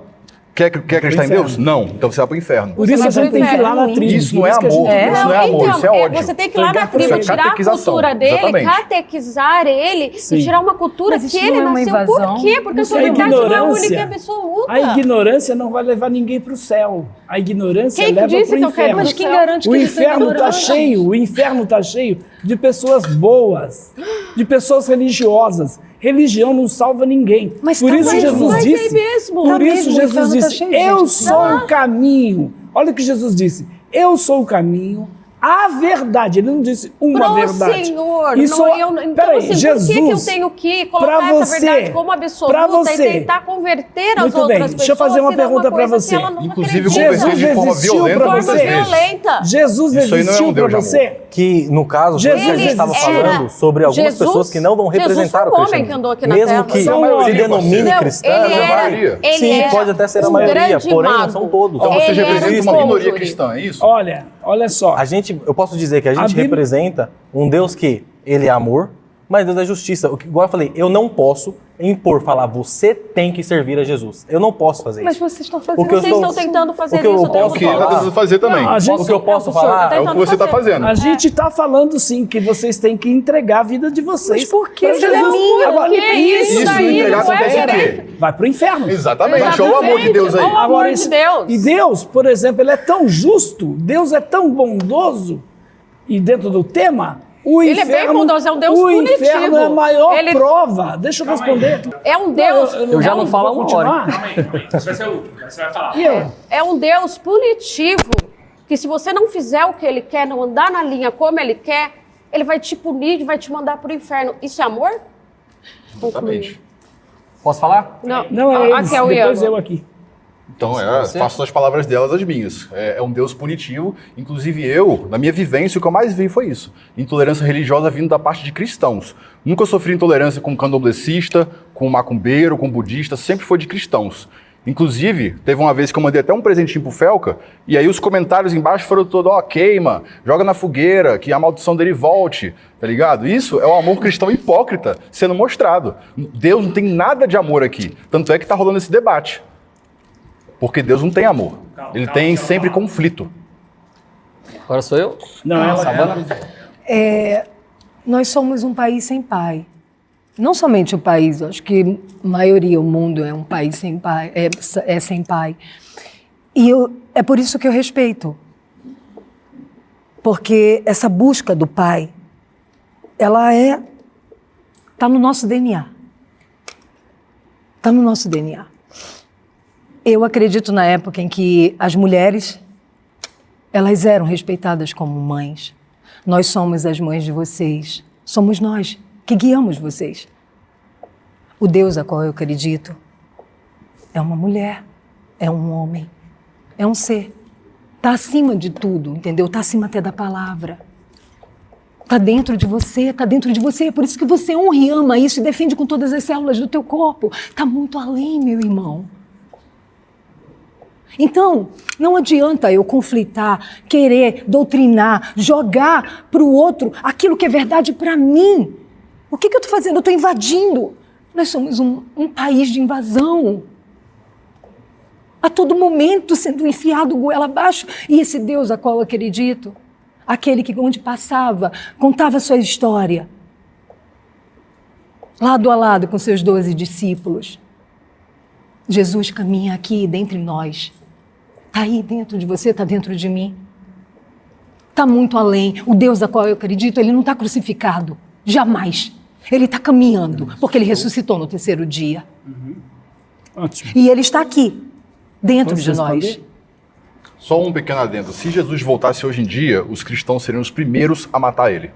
Quer acreditar em Deus? Não. Então você vai pro inferno. Por isso a gente tem que ir lá na tribo. Isso não é amor. Isso não é amor, isso é ódio. Você tem que ir lá na Isso é tribo, tirar a catequização, cultura dele, exatamente. catequizar ele Sim. e tirar uma cultura Mas que isso ele não é uma nasceu. invasão? Por quê? Porque a Isso é sua verdade não é única e ignorância. absoluta. A ignorância não vai levar ninguém para o céu. A ignorância Quem que leva disse para o que eu quero inferno. Mas quem garante O que eles são inferno está ignorantes? cheio, o inferno está cheio de pessoas boas, de pessoas religiosas. Religião não salva ninguém. Mas por tá isso mesmo. Jesus Mas disse, é mesmo. por Tá isso mesmo, o Jesus inferno tá disse, cheio, eu gente. sou o caminho. Olha o que Jesus disse, eu sou o caminho, a verdade. Ele não disse uma Pro verdade. Senhor. Isso, Então, peraí, assim, Jesus, por que eu tenho que colocar pra essa você, verdade como pra absoluta você. e tentar converter as Muito outras bem, pessoas? deixa eu fazer uma e dar pergunta pra coisa você. que ela não Inclusive, acredita? converter de forma existiu violenta pra muitas você. vezes. Violenta. Jesus Isso aí não é um existiu Deus para de você. Que, no caso, Jesus a gente estava era- falando sobre algumas Jesus- pessoas que não vão Jesus representar foi o um homem cristianismo. que andou aqui na Mesmo Terra. que São se maioria, denomine Não, cristã, ele era, ele sim, era pode até ser a um maioria, grande porém não mago. são todos. Então você Ele era representa um uma minoria cônjuge. cristã, é isso? Olha só. Eu posso dizer que a gente Bíblia- representa um Deus que ele é amor, mas Deus é justiça. Igual eu falei, eu não posso falar, você tem que servir a Jesus. Eu não posso fazer Mas isso. vocês estão fazendo O que eu Vocês estou- estão tentando fazer o que eu isso o tempo posso O que ele está falar- tentando fazer também. Não, a gente- O que eu posso o senhor falar tá É o que você está fazendo. A gente está falando sim que vocês têm que entregar a vida de vocês. Mas por que? pra Se ele é Jesus. minha, Agora, por que isso Isso, daí entregar não é acontece o direito? quê? vai pro inferno. Exatamente. Achou o amor de Deus aí. Olha o amor de Deus. E Deus, por exemplo, ele é tão justo, Deus é tão bondoso, e dentro do tema, o Ele é inferno, bem bondoso, é um Deus o punitivo. inferno é a maior Ele- prova. Deixa eu responder. É um Deus. Eu já não falo há uma hora. Você vai ser o último, você vai falar. E eu? É um Deus punitivo, que se você não fizer o que ele quer, não andar na linha como ele quer, ele vai te punir e vai te mandar pro inferno. Isso é amor? Exatamente. Posso falar? Não, é eles, Aqui é o depois Ian. eu aqui. Então, faço as palavras delas as minhas. É um Deus punitivo. Inclusive eu, na minha vivência, o que eu mais vi foi isso. Intolerância religiosa vindo da parte de cristãos. Nunca sofri intolerância com candomblessista, com macumbeiro, com budista, sempre foi de cristãos. Inclusive, teve uma vez que eu mandei até um presentinho pro Felca, e aí os comentários embaixo foram todos, queima, joga na fogueira, que a maldição dele volte, tá ligado? Isso é o amor cristão hipócrita sendo mostrado. Deus não tem nada de amor aqui. Tanto é que tá rolando esse debate. Porque Deus não tem amor. Ele tem sempre conflito. Agora sou eu? Não, ela Savana? Nós somos um país sem pai. Não somente o país, eu acho que a maioria, o mundo é um país sem pai, é sem pai. E é por isso que eu respeito. Porque essa busca do pai, ela está no nosso DNA. Está no nosso DNA. Eu acredito na época em que as mulheres, elas eram respeitadas como mães. Nós somos as mães de vocês. Somos nós que guiamos vocês. O Deus a qual eu acredito é uma mulher, é um homem, é um ser. Está acima de tudo, entendeu? Está acima até da palavra. Está dentro de você, está dentro de você. É por isso que você honra e ama isso e defende com todas as células do teu corpo. Está muito além, meu irmão. Então, não adianta eu conflitar, querer doutrinar, jogar para o outro aquilo que é verdade para mim. O que eu estou fazendo? Eu estou invadindo. Nós somos um país de invasão. A todo momento sendo enfiado goela abaixo. E esse Deus a qual eu acredito, aquele que onde passava, contava a sua história, lado a lado com seus 12 discípulos. Jesus caminha aqui dentre nós. Está aí dentro de você, está dentro de mim. Está muito além. O Deus a qual eu acredito, ele não está crucificado. Jamais. Ele está caminhando, porque ele ressuscitou no terceiro dia. Ótimo. E ele está aqui, dentro Posso de nós. responder? Só um pequeno adendo. Se Jesus voltasse hoje em dia, os cristãos seriam os primeiros a matar ele.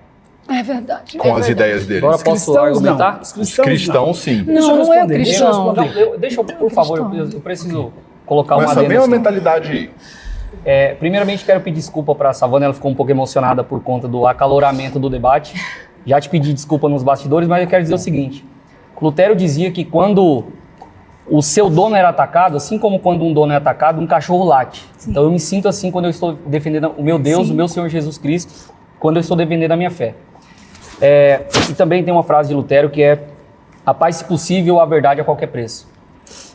É verdade. Com as ideias deles. Agora posso Cristãos, argumentar? não. Os Os cristãos, cristãos, sim. Deixa eu Não é responder, cristão. deixa eu responder. Deixa eu, por favor, eu preciso colocar Com uma essa adendo. mesma assim. mentalidade aí. Primeiramente, quero pedir desculpa para a Savana, ela ficou um pouco emocionada por conta do acaloramento do debate. Já te pedi desculpa nos bastidores, mas eu quero dizer o seguinte. Lutero dizia que quando o seu dono era atacado, assim como quando um dono é atacado, um cachorro late. Sim. Então eu me sinto assim quando eu estou defendendo o meu Deus, Sim. o meu Senhor Jesus Cristo, quando eu estou defendendo a minha fé. E também tem uma frase de Lutero que é: a paz se possível, a verdade a qualquer preço.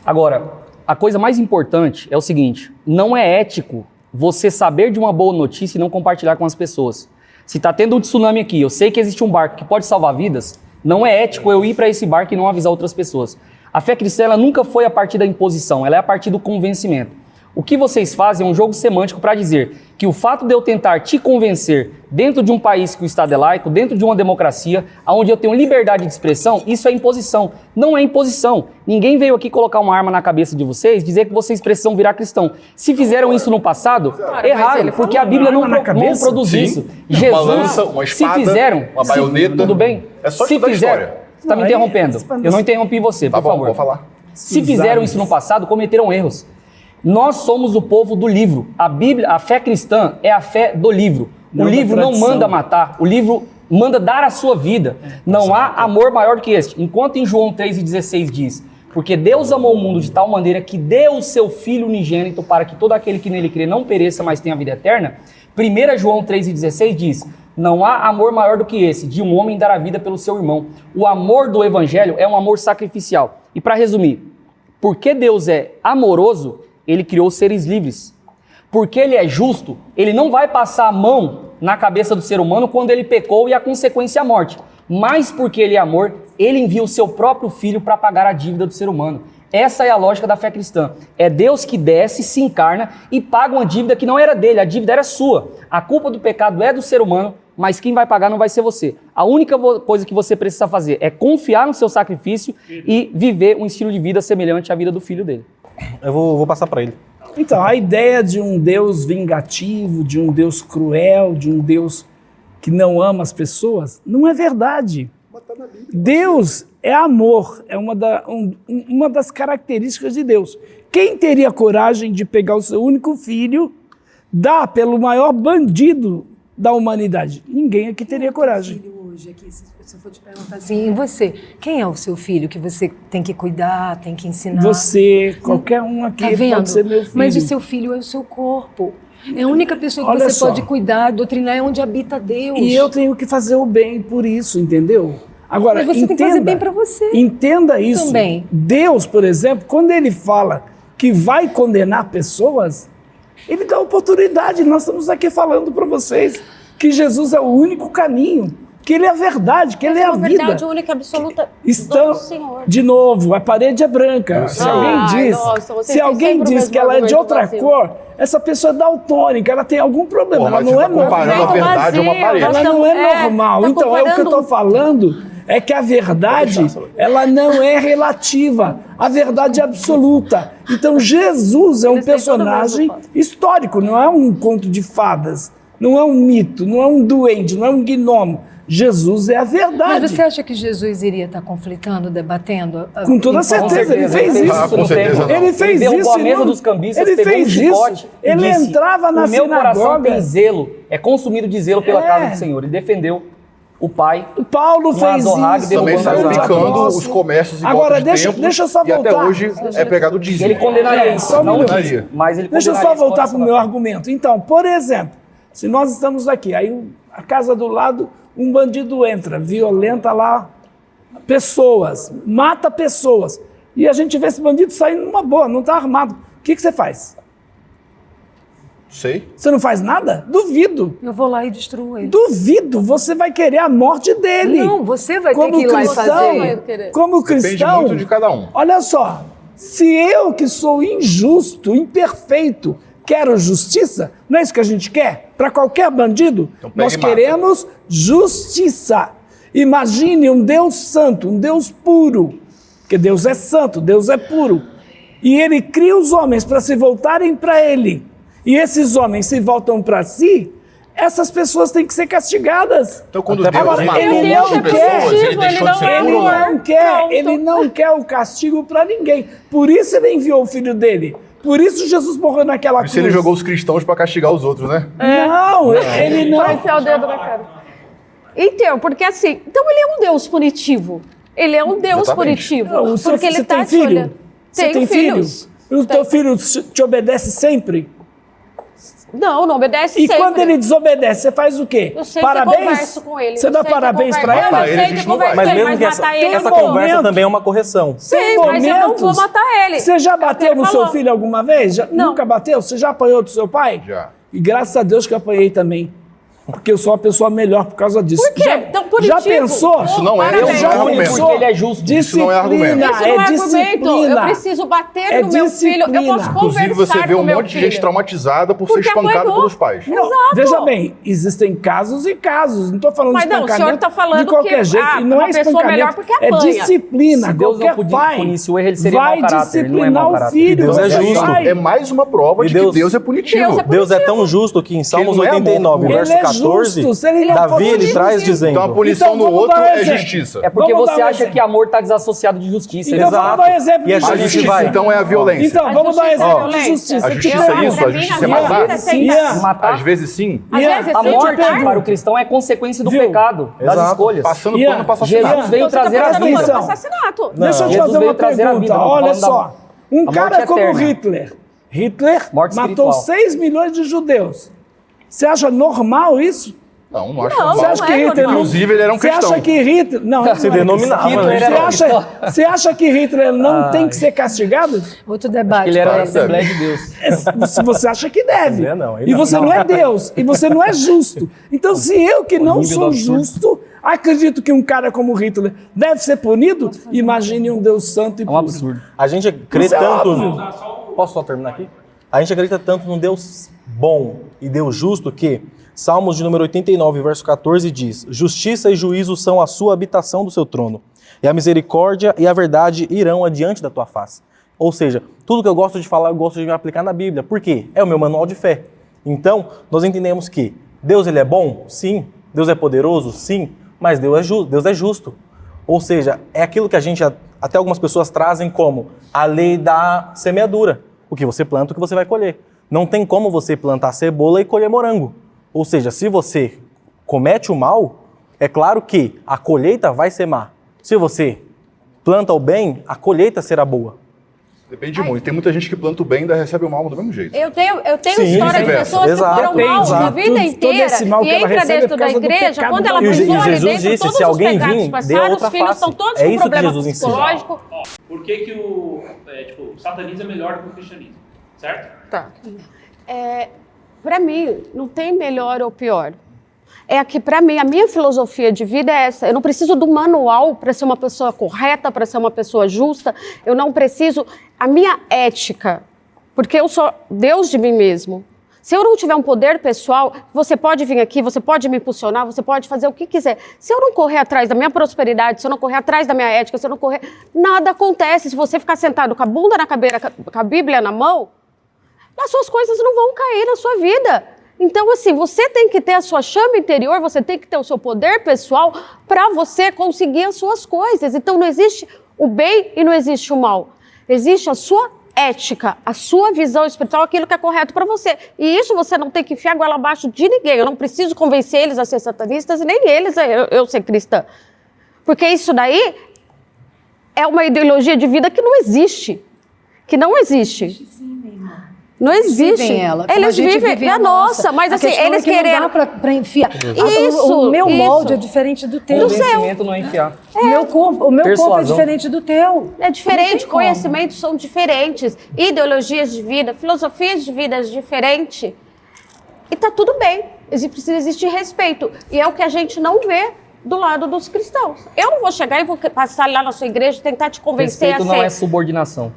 Agora, a coisa mais importante é o seguinte, não é ético você saber de uma boa notícia e não compartilhar com as pessoas. Se está tendo um tsunami aqui, eu sei que existe um barco que pode salvar vidas, não é ético eu ir para esse barco e não avisar outras pessoas. A fé cristã ela nunca foi a partir da imposição, ela é a partir do convencimento. O que vocês fazem é um jogo semântico para dizer que o fato de eu tentar te convencer dentro de um país que o Estado é laico, dentro de uma democracia, onde eu tenho liberdade de expressão, isso é imposição. Não é imposição. Ninguém veio aqui colocar uma arma na cabeça de vocês, dizer que vocês precisam virar cristão. Se fizeram isso no passado, erraram, porque a Bíblia não produz isso. Jesus, uma lança, uma espada, se fizeram, uma baioneta. tudo bem? É só se estudar fizeram, história. você está me interrompendo. Eu não interrompi você, por favor. Vou falar. Se fizeram isso no passado, cometeram erros. Nós somos o povo do livro. A Bíblia, a fé cristã é a fé do livro. O livro não manda matar, o livro manda dar a sua vida. Não há amor maior do que este. Enquanto em João 3,16 diz, porque Deus amou o mundo de tal maneira que deu o seu Filho unigênito para que todo aquele que nele crê não pereça, mas tenha vida eterna. 1 João 3,16 diz, não há amor maior do que esse, de um homem dar a vida pelo seu irmão. O amor do evangelho é um amor sacrificial. E para resumir, porque Deus é amoroso, ele criou seres livres. Porque ele é justo, ele não vai passar a mão na cabeça do ser humano quando ele pecou e a consequência é a morte. Mas porque ele é amor, ele envia o seu próprio filho para pagar a dívida do ser humano. Essa é a lógica da fé cristã. É Deus que desce, se encarna e paga uma dívida que não era dele, a dívida era sua. A culpa do pecado é do ser humano, mas quem vai pagar não vai ser você. A única coisa que você precisa fazer é confiar no seu sacrifício e viver um estilo de vida semelhante à vida do filho dele. Eu vou passar para ele. Então, a ideia de um Deus vingativo, de um Deus cruel, de um Deus que não ama as pessoas, não é verdade. Deus é amor, é uma das características de Deus. Quem teria coragem de pegar o seu único filho, dar pelo maior bandido da humanidade? Ninguém aqui teria coragem. Filho hoje aqui, se eu for te perguntar assim, e você, quem é o seu filho que você tem que cuidar, tem que ensinar? Você, qualquer um aqui pode ser meu filho. Mas o seu filho é o seu corpo. É a única pessoa que Olha você só. pode cuidar, doutrinar, é onde habita Deus. E eu tenho que fazer o bem por isso, entendeu? Agora, Mas você tem que fazer bem para você. Entenda isso. Também. Deus, por exemplo, quando ele fala que vai condenar pessoas, ele dá oportunidade. Nós estamos aqui falando para vocês que Jesus é o único caminho, que ele é a verdade, que ele é a vida. verdade única, absoluta do Senhor. De novo, a parede é branca. Se alguém diz, nossa, você se tem alguém sempre o diz mesmo que ela é de argumento outra vazio. cor, essa pessoa é daltônica, ela tem algum problema. Pô, Ela mas não você é tá comparando normal. a verdade a uma parede. Ela não é normal. Então, é o que eu estou falando, é que a verdade, ela não é relativa. A verdade é absoluta. Então, Jesus é um personagem histórico, não é um conto de fadas, não é um mito, não é um duende, não é um gnomo. Jesus é a verdade. Mas você acha que Jesus iria estar conflitando, debatendo? Com toda certeza, ele fez isso. Com certeza não. Ele fez derrubou isso. a mesa dos cambistas, Ele pegou um fez chicote isso. e Ele disse, entrava na o meu coração sinagoga. tem zelo, é consumido de zelo pela casa do Senhor. Ele defendeu o Pai. O Paulo fez Azorrague isso. Também derrubando saiu os picando apóstolos. os comércios em Agora, volta de templos, deixa eu só e até voltar. hoje é pregado dízimo. Ele condenaria isso, só um não minuto. dízimo, mas ele Deixa eu condenaria só voltar isso para o meu argumento. Então, por exemplo, se nós estamos aqui, aí a casa do lado, um bandido entra, violenta lá pessoas, mata pessoas, e a gente vê esse bandido saindo numa boa, não está armado. O que você faz? Sei. Você não faz nada? Duvido. Eu vou lá e destruo ele. Duvido. Você vai querer a morte dele. Não, você vai ter Como que ir lá e cristão, fazer. Como Depende cristão, muito de cada um. olha só, se eu que sou injusto, imperfeito, quero justiça, não é isso que a gente quer? Para qualquer bandido, Então pega nós e mata. queremos justiça. Imagine um Deus santo, um Deus puro, porque Deus é santo, Deus é puro. E ele cria os homens para se voltarem para ele. E esses homens se voltam para si, essas pessoas têm que ser castigadas. Então, quando Até Deus agora, matou ele um não monte de quer, pessoas, ele deixou de ser ele puro ou não? Ele não quer o castigo para ninguém. Por isso ele enviou o filho dele. Por isso Jesus morreu naquela Por cruz. isso ele jogou os cristãos para castigar os outros, né? Não, ele não. Vai enfiar o dedo na cara. Então, porque assim, então ele é um Deus punitivo. Ele é um Deus Exatamente. punitivo. Não, porque ele você tá tem te filho? olhando. Você Tenho tem filhos. filho? E o teu filho te obedece sempre? Não obedece E sempre. quando ele desobedece, você faz o quê? Eu sempre Parabéns? converso com ele. Você eu dá sempre parabéns converso. pra ele? Matar Eu ele, a sempre gente não converso vai. com Mas ele, mesmo que matar ele. essa Tem conversa momento. também é uma correção. Sim, Tem mas eu não vou momentos. matar ele. Você já É o que bateu ele no seu falou. filho alguma vez? Não. Nunca bateu? Você já apanhou do seu pai? Já. E graças a Deus que eu apanhei também. Porque eu sou uma pessoa melhor por causa disso. Por quê? Já, Tão punitivo. já pensou? Isso não é- Parabéns. isso não é argumento. Porque ele é justo. Isso não é argumento. Disciplina, Isso não é argumento. disciplina. Eu preciso bater É no meu filho. Eu disciplina. posso Inclusive, conversar você vê com um meu monte de filho. gente traumatizada por ser Porque espancado apanhou. pelos pais. Não, Exato. veja bem, existem casos e casos. Não estou falando Mas de não, o espancamento senhor tá falando de qualquer que, jeito. E não uma é pessoa espancamento, melhor porque é apanha. disciplina. Se Deus Qualquer não pai punisse o erro, ele seria vai mau caráter. Ele não é disciplinar mau o caráter. filho. Deus é você justo. vai. É mais uma prova E de Deus- que Deus é punitivo. Deus é Deus é tão justo que em Salmos não é 89, amor. verso Ele é 14, justo, se ele não Davi fosse ele justo, traz dizendo... Então a punição Então, no vamos outro dar um é exemplo. justiça. É porque Vamos dar você um acha exemplo. que amor está desassociado de justiça. Então Exato. vamos dar um exemplo E a de A gente justiça. justiça, vai. então, é a violência. Então, vamos dar um justiça é exemplo de violência. justiça. A Eu te justiça é pergunto. isso? A justiça é Minha matar? vida tem Ian, isso. Matar. Às vezes sim. Às Ian, vezes A sim, morte verdade. para o cristão é consequência do Viu? pecado, das Exato. escolhas. Passando Ian, pano para assassinato. Jesus veio Então, você trazer tá a passando vida. pano pra Atenção. assassinato. Deixa eu te Jesus fazer veio uma trazer a pergunta. vida, não tô Olha falando só. Um a cara morte como eterna. Hitler. Hitler Morte matou espiritual. 6 milhões de judeus. Você acha normal isso? Não, não acho Não, normal. Você acha que é Hitler normal. Inclusive, ele era um Você cristão. acha que Hitler... Não, Se denominava, Hitler né? era Você acha que Hitler não tem que ser castigado? Outro debate. Ele era da Parece. Assembleia de Deus. Se você acha que deve. Não, ele E não. você não é Deus. E você não é justo. Então, se eu que não nível do sou absurdo. justo, acredito que um cara como Hitler deve ser punido, imagine um Deus santo e É um puro. absurdo. A gente crê Isso é tanto... óbvio. Posso só terminar aqui? A gente acredita tanto num Deus bom e Deus justo que Salmos de número 89, verso 14 diz: Justiça e juízo são a sua habitação do seu trono, e a misericórdia e a verdade irão adiante da tua face. Ou seja, tudo que eu gosto de falar, eu gosto de me aplicar na Bíblia. Por quê? É o meu manual de fé. Então, nós entendemos que Deus ele é bom? Sim. Deus é poderoso? Sim. Mas Deus é justo. Ou seja, é aquilo que a gente, até algumas pessoas trazem como a lei da semeadura. O que você planta, o que você vai colher. Não tem como você plantar cebola e colher morango. Ou seja, se você comete o mal, é claro que a colheita vai ser má. Se você planta o bem, a colheita será boa. Depende muito. Tem muita gente que planta o bem e ainda recebe o mal do mesmo jeito. Eu tenho Sim, história de vice-versa. pessoas Exato. que foram mal Depende. a vida Todo inteira esse mal e que ela entra recebe é dentro por da causa do igreja, pecado quando ela dela. pisou ali Jesus dentro, disse, todos se os alguém pecados vir, dê passaram, outra os filhos face. estão todos É com isso que problema Jesus ensina. psicológico. Por que o satanismo é melhor que o cristianismo, certo? Tá. Para mim, não tem melhor ou pior. É que, para mim, a minha filosofia de vida é essa. Eu não preciso do manual para ser uma pessoa correta, para ser uma pessoa justa. Eu não preciso... A minha ética, porque eu sou Deus de mim mesmo. Se eu não tiver um poder pessoal, você pode vir aqui, você pode me impulsionar, você pode fazer o que quiser. Se eu não correr atrás da minha prosperidade, se eu não correr atrás da minha ética, se eu não correr... Nada acontece. Se você ficar sentado com a bunda na cabeça, com a Bíblia na mão, as suas coisas não vão cair na sua vida. Então, assim, você tem que ter a sua chama interior, você tem que ter o seu poder pessoal para você conseguir as suas coisas. Então, não existe o bem e não existe o mal. Existe a sua ética, a sua visão espiritual, aquilo que é correto para você. E isso você não tem que enfiar a goela abaixo de ninguém. Eu não preciso convencer eles a ser satanistas e nem eles a eu ser cristã. Porque isso daí é uma ideologia de vida que não existe. Que não existe. Não existe. Vivem ela, como a Eles gente vivem vive a nossa, mas A assim, questão eles é que querendo... não dá pra enfiar. Isso, O meu isso. molde é diferente do teu. Convencimento não é enfiar. O meu corpo é Persuasão. diferente do teu. É diferente, Não tem como. conhecimentos são diferentes, ideologias de vida, filosofias de vida diferentes. E tá tudo bem, precisa existir respeito. E é o que a gente não vê do lado dos cristãos. Eu não vou chegar e vou passar lá na sua igreja e tentar te convencer Respeito a não é ser... subordinação.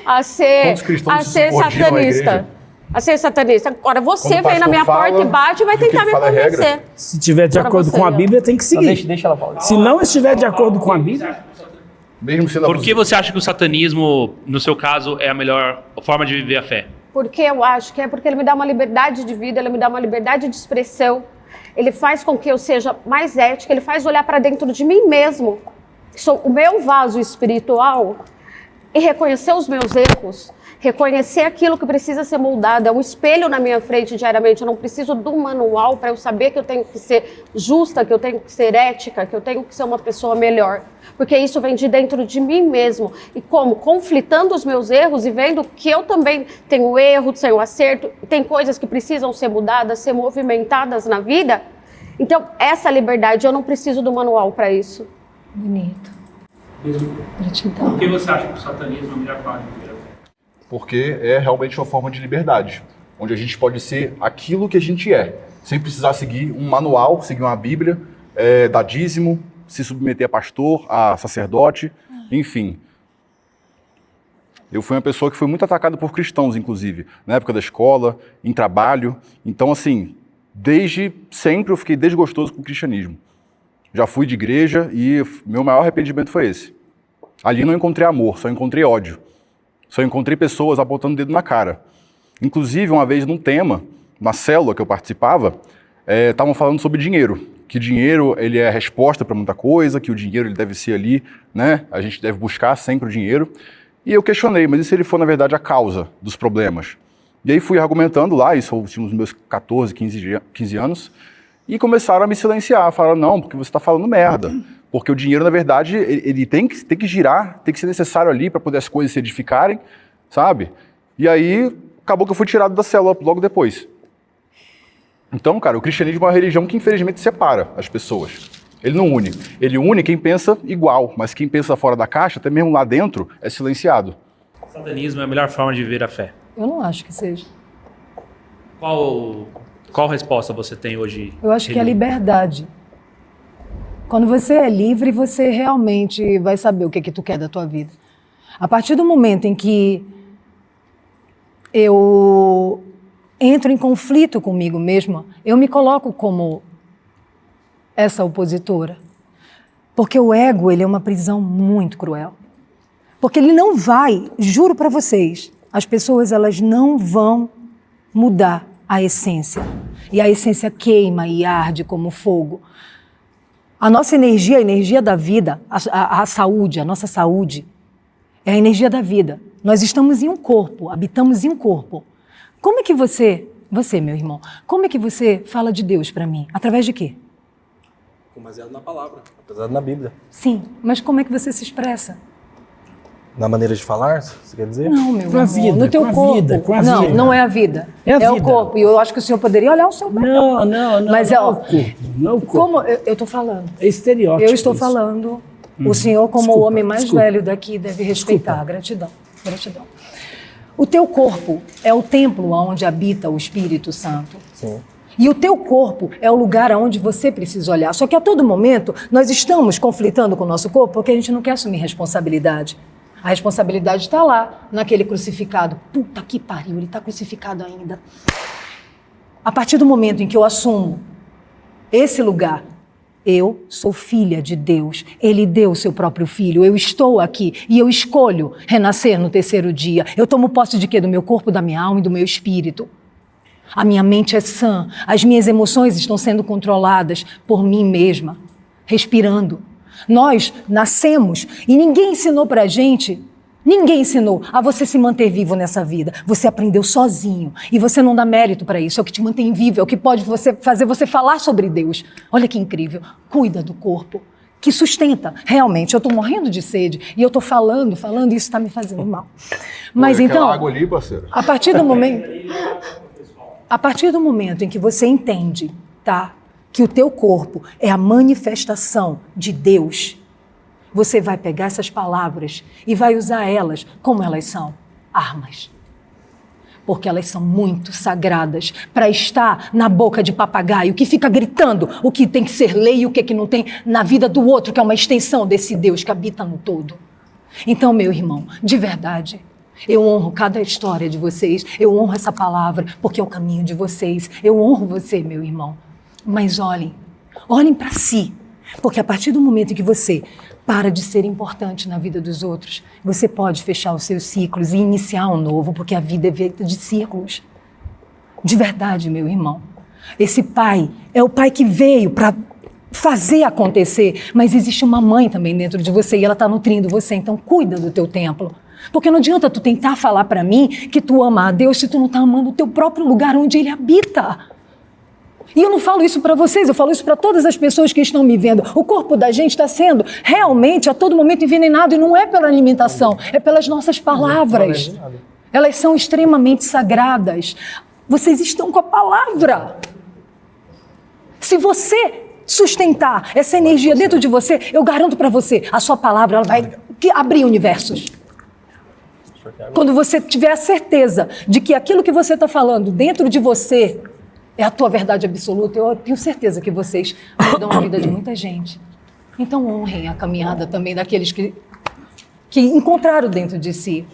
a ser Quantos cristãos se subordinam à satanista. igreja? A ser satanista. Agora, você Quando o vem na pastor minha fala, porta e bate e vai o que tentar ele me fala é regra. convencer. Se tiver de Para acordo você, com a ó. Bíblia, tem que Não, seguir. deixa ela falar. Se não estiver de acordo com a Bíblia, Mesmo sendo Por que abusivo. você acha que o satanismo, no seu caso, é a melhor forma de viver a fé? Porque eu acho que é porque ele me dá uma liberdade de vida, ele me dá uma liberdade de expressão, ele faz com que eu seja mais ética, ele faz olhar para dentro de mim mesmo, que sou o meu vaso espiritual, e reconhecer os meus erros, reconhecer aquilo que precisa ser moldado, é um espelho na minha frente diariamente. Eu não preciso de um manual para eu saber que eu tenho que ser justa, que eu tenho que ser ética, que eu tenho que ser uma pessoa melhor. Porque isso vem de dentro de mim mesmo. E como? Conflitando os meus erros e vendo que eu também tenho erro, tenho acerto, tem coisas que precisam ser mudadas, ser movimentadas na vida. Então, essa liberdade, eu não preciso do manual para isso. Bonito. Gratidão. Por que você acha que o satanismo é a melhor forma de viver a fé? Porque é realmente uma forma de liberdade, onde a gente pode ser aquilo que a gente é, sem precisar seguir um manual, seguir uma Bíblia, dar dízimo, se submeter a pastor, a sacerdote, enfim. Eu fui uma pessoa que foi muito atacada por cristãos, inclusive, na época da escola, em trabalho. Então, assim, desde sempre eu fiquei desgostoso com o cristianismo. Já fui de igreja e meu maior arrependimento foi esse. Ali não encontrei amor, só encontrei ódio. Só encontrei pessoas apontando o dedo na cara. Inclusive, uma vez num tema, na célula que eu participava, estavam falando sobre dinheiro. Que dinheiro ele é a resposta para muita coisa, que o dinheiro ele deve ser ali, né? A gente deve buscar sempre o dinheiro. E eu questionei, mas e se ele for, na verdade, a causa dos problemas? E aí fui argumentando lá, isso eu tinha os meus 14, 15 anos, e começaram a me silenciar. Falaram, não, porque você está falando merda. Porque o dinheiro, na verdade, ele tem que girar, tem que ser necessário ali para poder as coisas se edificarem, sabe? E aí, acabou que eu fui tirado da célula logo depois. Então, cara, o cristianismo é uma religião que, infelizmente, separa as pessoas. Ele não une. Ele une quem pensa igual, mas quem pensa fora da caixa, até mesmo lá dentro, é silenciado. O satanismo é a melhor forma de viver a fé. Eu não acho que seja. Qual resposta você tem hoje? Eu acho que é a liberdade. Quando você é livre, você realmente vai saber o que tu quer da tua vida. A partir do momento em que eu entro em conflito comigo mesma, eu me coloco como essa opositora. Porque o ego, ele é uma prisão muito cruel. Porque ele não vai, juro para vocês, as pessoas elas não vão mudar a essência. E a essência queima e arde como fogo. A nossa energia, a energia da vida, a saúde, a nossa saúde, é a energia da vida. Nós estamos em um corpo, habitamos em um corpo. Como é que você, meu irmão, como é que você fala de Deus para mim? Através de quê? Baseado na palavra, baseado na Bíblia. Sim, mas como é que você se expressa? Na maneira de falar, você quer dizer? Não, meu Com a irmão, vida, no teu com a corpo. vida, com a não, vida. não é a vida. É a o vida. corpo. E eu acho que o senhor poderia olhar o seu corpo. Não, Mas não é o o corpo, não o corpo. Como eu estou falando. É estereótipo. Eu estou isso. falando. O senhor, como Desculpa, o homem mais desculpa. velho daqui, deve respeitar. Desculpa. Gratidão. Gratidão. O teu corpo é o templo onde habita o Espírito Santo. Sim. E o teu corpo é o lugar aonde você precisa olhar. Só que a todo momento nós estamos conflitando com o nosso corpo porque a gente não quer assumir responsabilidade. A responsabilidade está lá, naquele crucificado. Puta que pariu, ele está crucificado ainda. A partir do momento em que eu assumo esse lugar, eu sou filha de Deus. Ele deu o seu próprio filho. Eu estou aqui e eu escolho renascer no terceiro dia. Eu tomo posse de quê? Do meu corpo, da minha alma e do meu espírito. A minha mente é sã. As minhas emoções estão sendo controladas por mim mesma, respirando. Nós nascemos e ninguém ensinou pra gente, ninguém ensinou a você se manter vivo nessa vida. Você aprendeu sozinho e você não dá mérito para isso. É o que te mantém vivo, é o que pode fazer você falar sobre Deus. Olha que incrível. Cuida do corpo, que sustenta. Realmente, eu tô morrendo de sede e eu tô falando e isso tá me fazendo mal. Mas Pô, então, água ali, parceiro. a partir do momento em que você entende, tá? Que o teu corpo é a manifestação de Deus, você vai pegar essas palavras e vai usar elas como elas são, armas. Porque elas são muito sagradas para estar na boca de papagaio que fica gritando o que tem que ser lei e o que não tem na vida do outro, que é uma extensão desse Deus que habita no todo. Então, meu irmão, de verdade, eu honro cada história de vocês, eu honro essa palavra porque é o caminho de vocês, eu honro você, meu irmão. Mas olhem para si, porque a partir do momento em que você para de ser importante na vida dos outros, você pode fechar os seus ciclos e iniciar um novo, porque a vida é feita de ciclos. De verdade, meu irmão. Esse pai é o pai que veio para fazer acontecer, mas existe uma mãe também dentro de você e ela está nutrindo você, então cuida do teu templo. Porque não adianta tu tentar falar para mim que tu ama a Deus se tu não está amando o teu próprio lugar onde Ele habita. E eu não falo isso para vocês, eu falo isso para todas as pessoas que estão me vendo. O corpo da gente está sendo realmente a todo momento envenenado, e não é pela alimentação, é pelas nossas palavras. Elas são extremamente sagradas. Vocês estão com a palavra. Se você sustentar essa energia dentro de você, eu garanto para você, a sua palavra ela vai abrir universos. Quando você tiver a certeza de que aquilo que você está falando dentro de você é a tua verdade absoluta, eu tenho certeza que vocês mudam a vida de muita gente. Então honrem a caminhada também daqueles que encontraram dentro de si.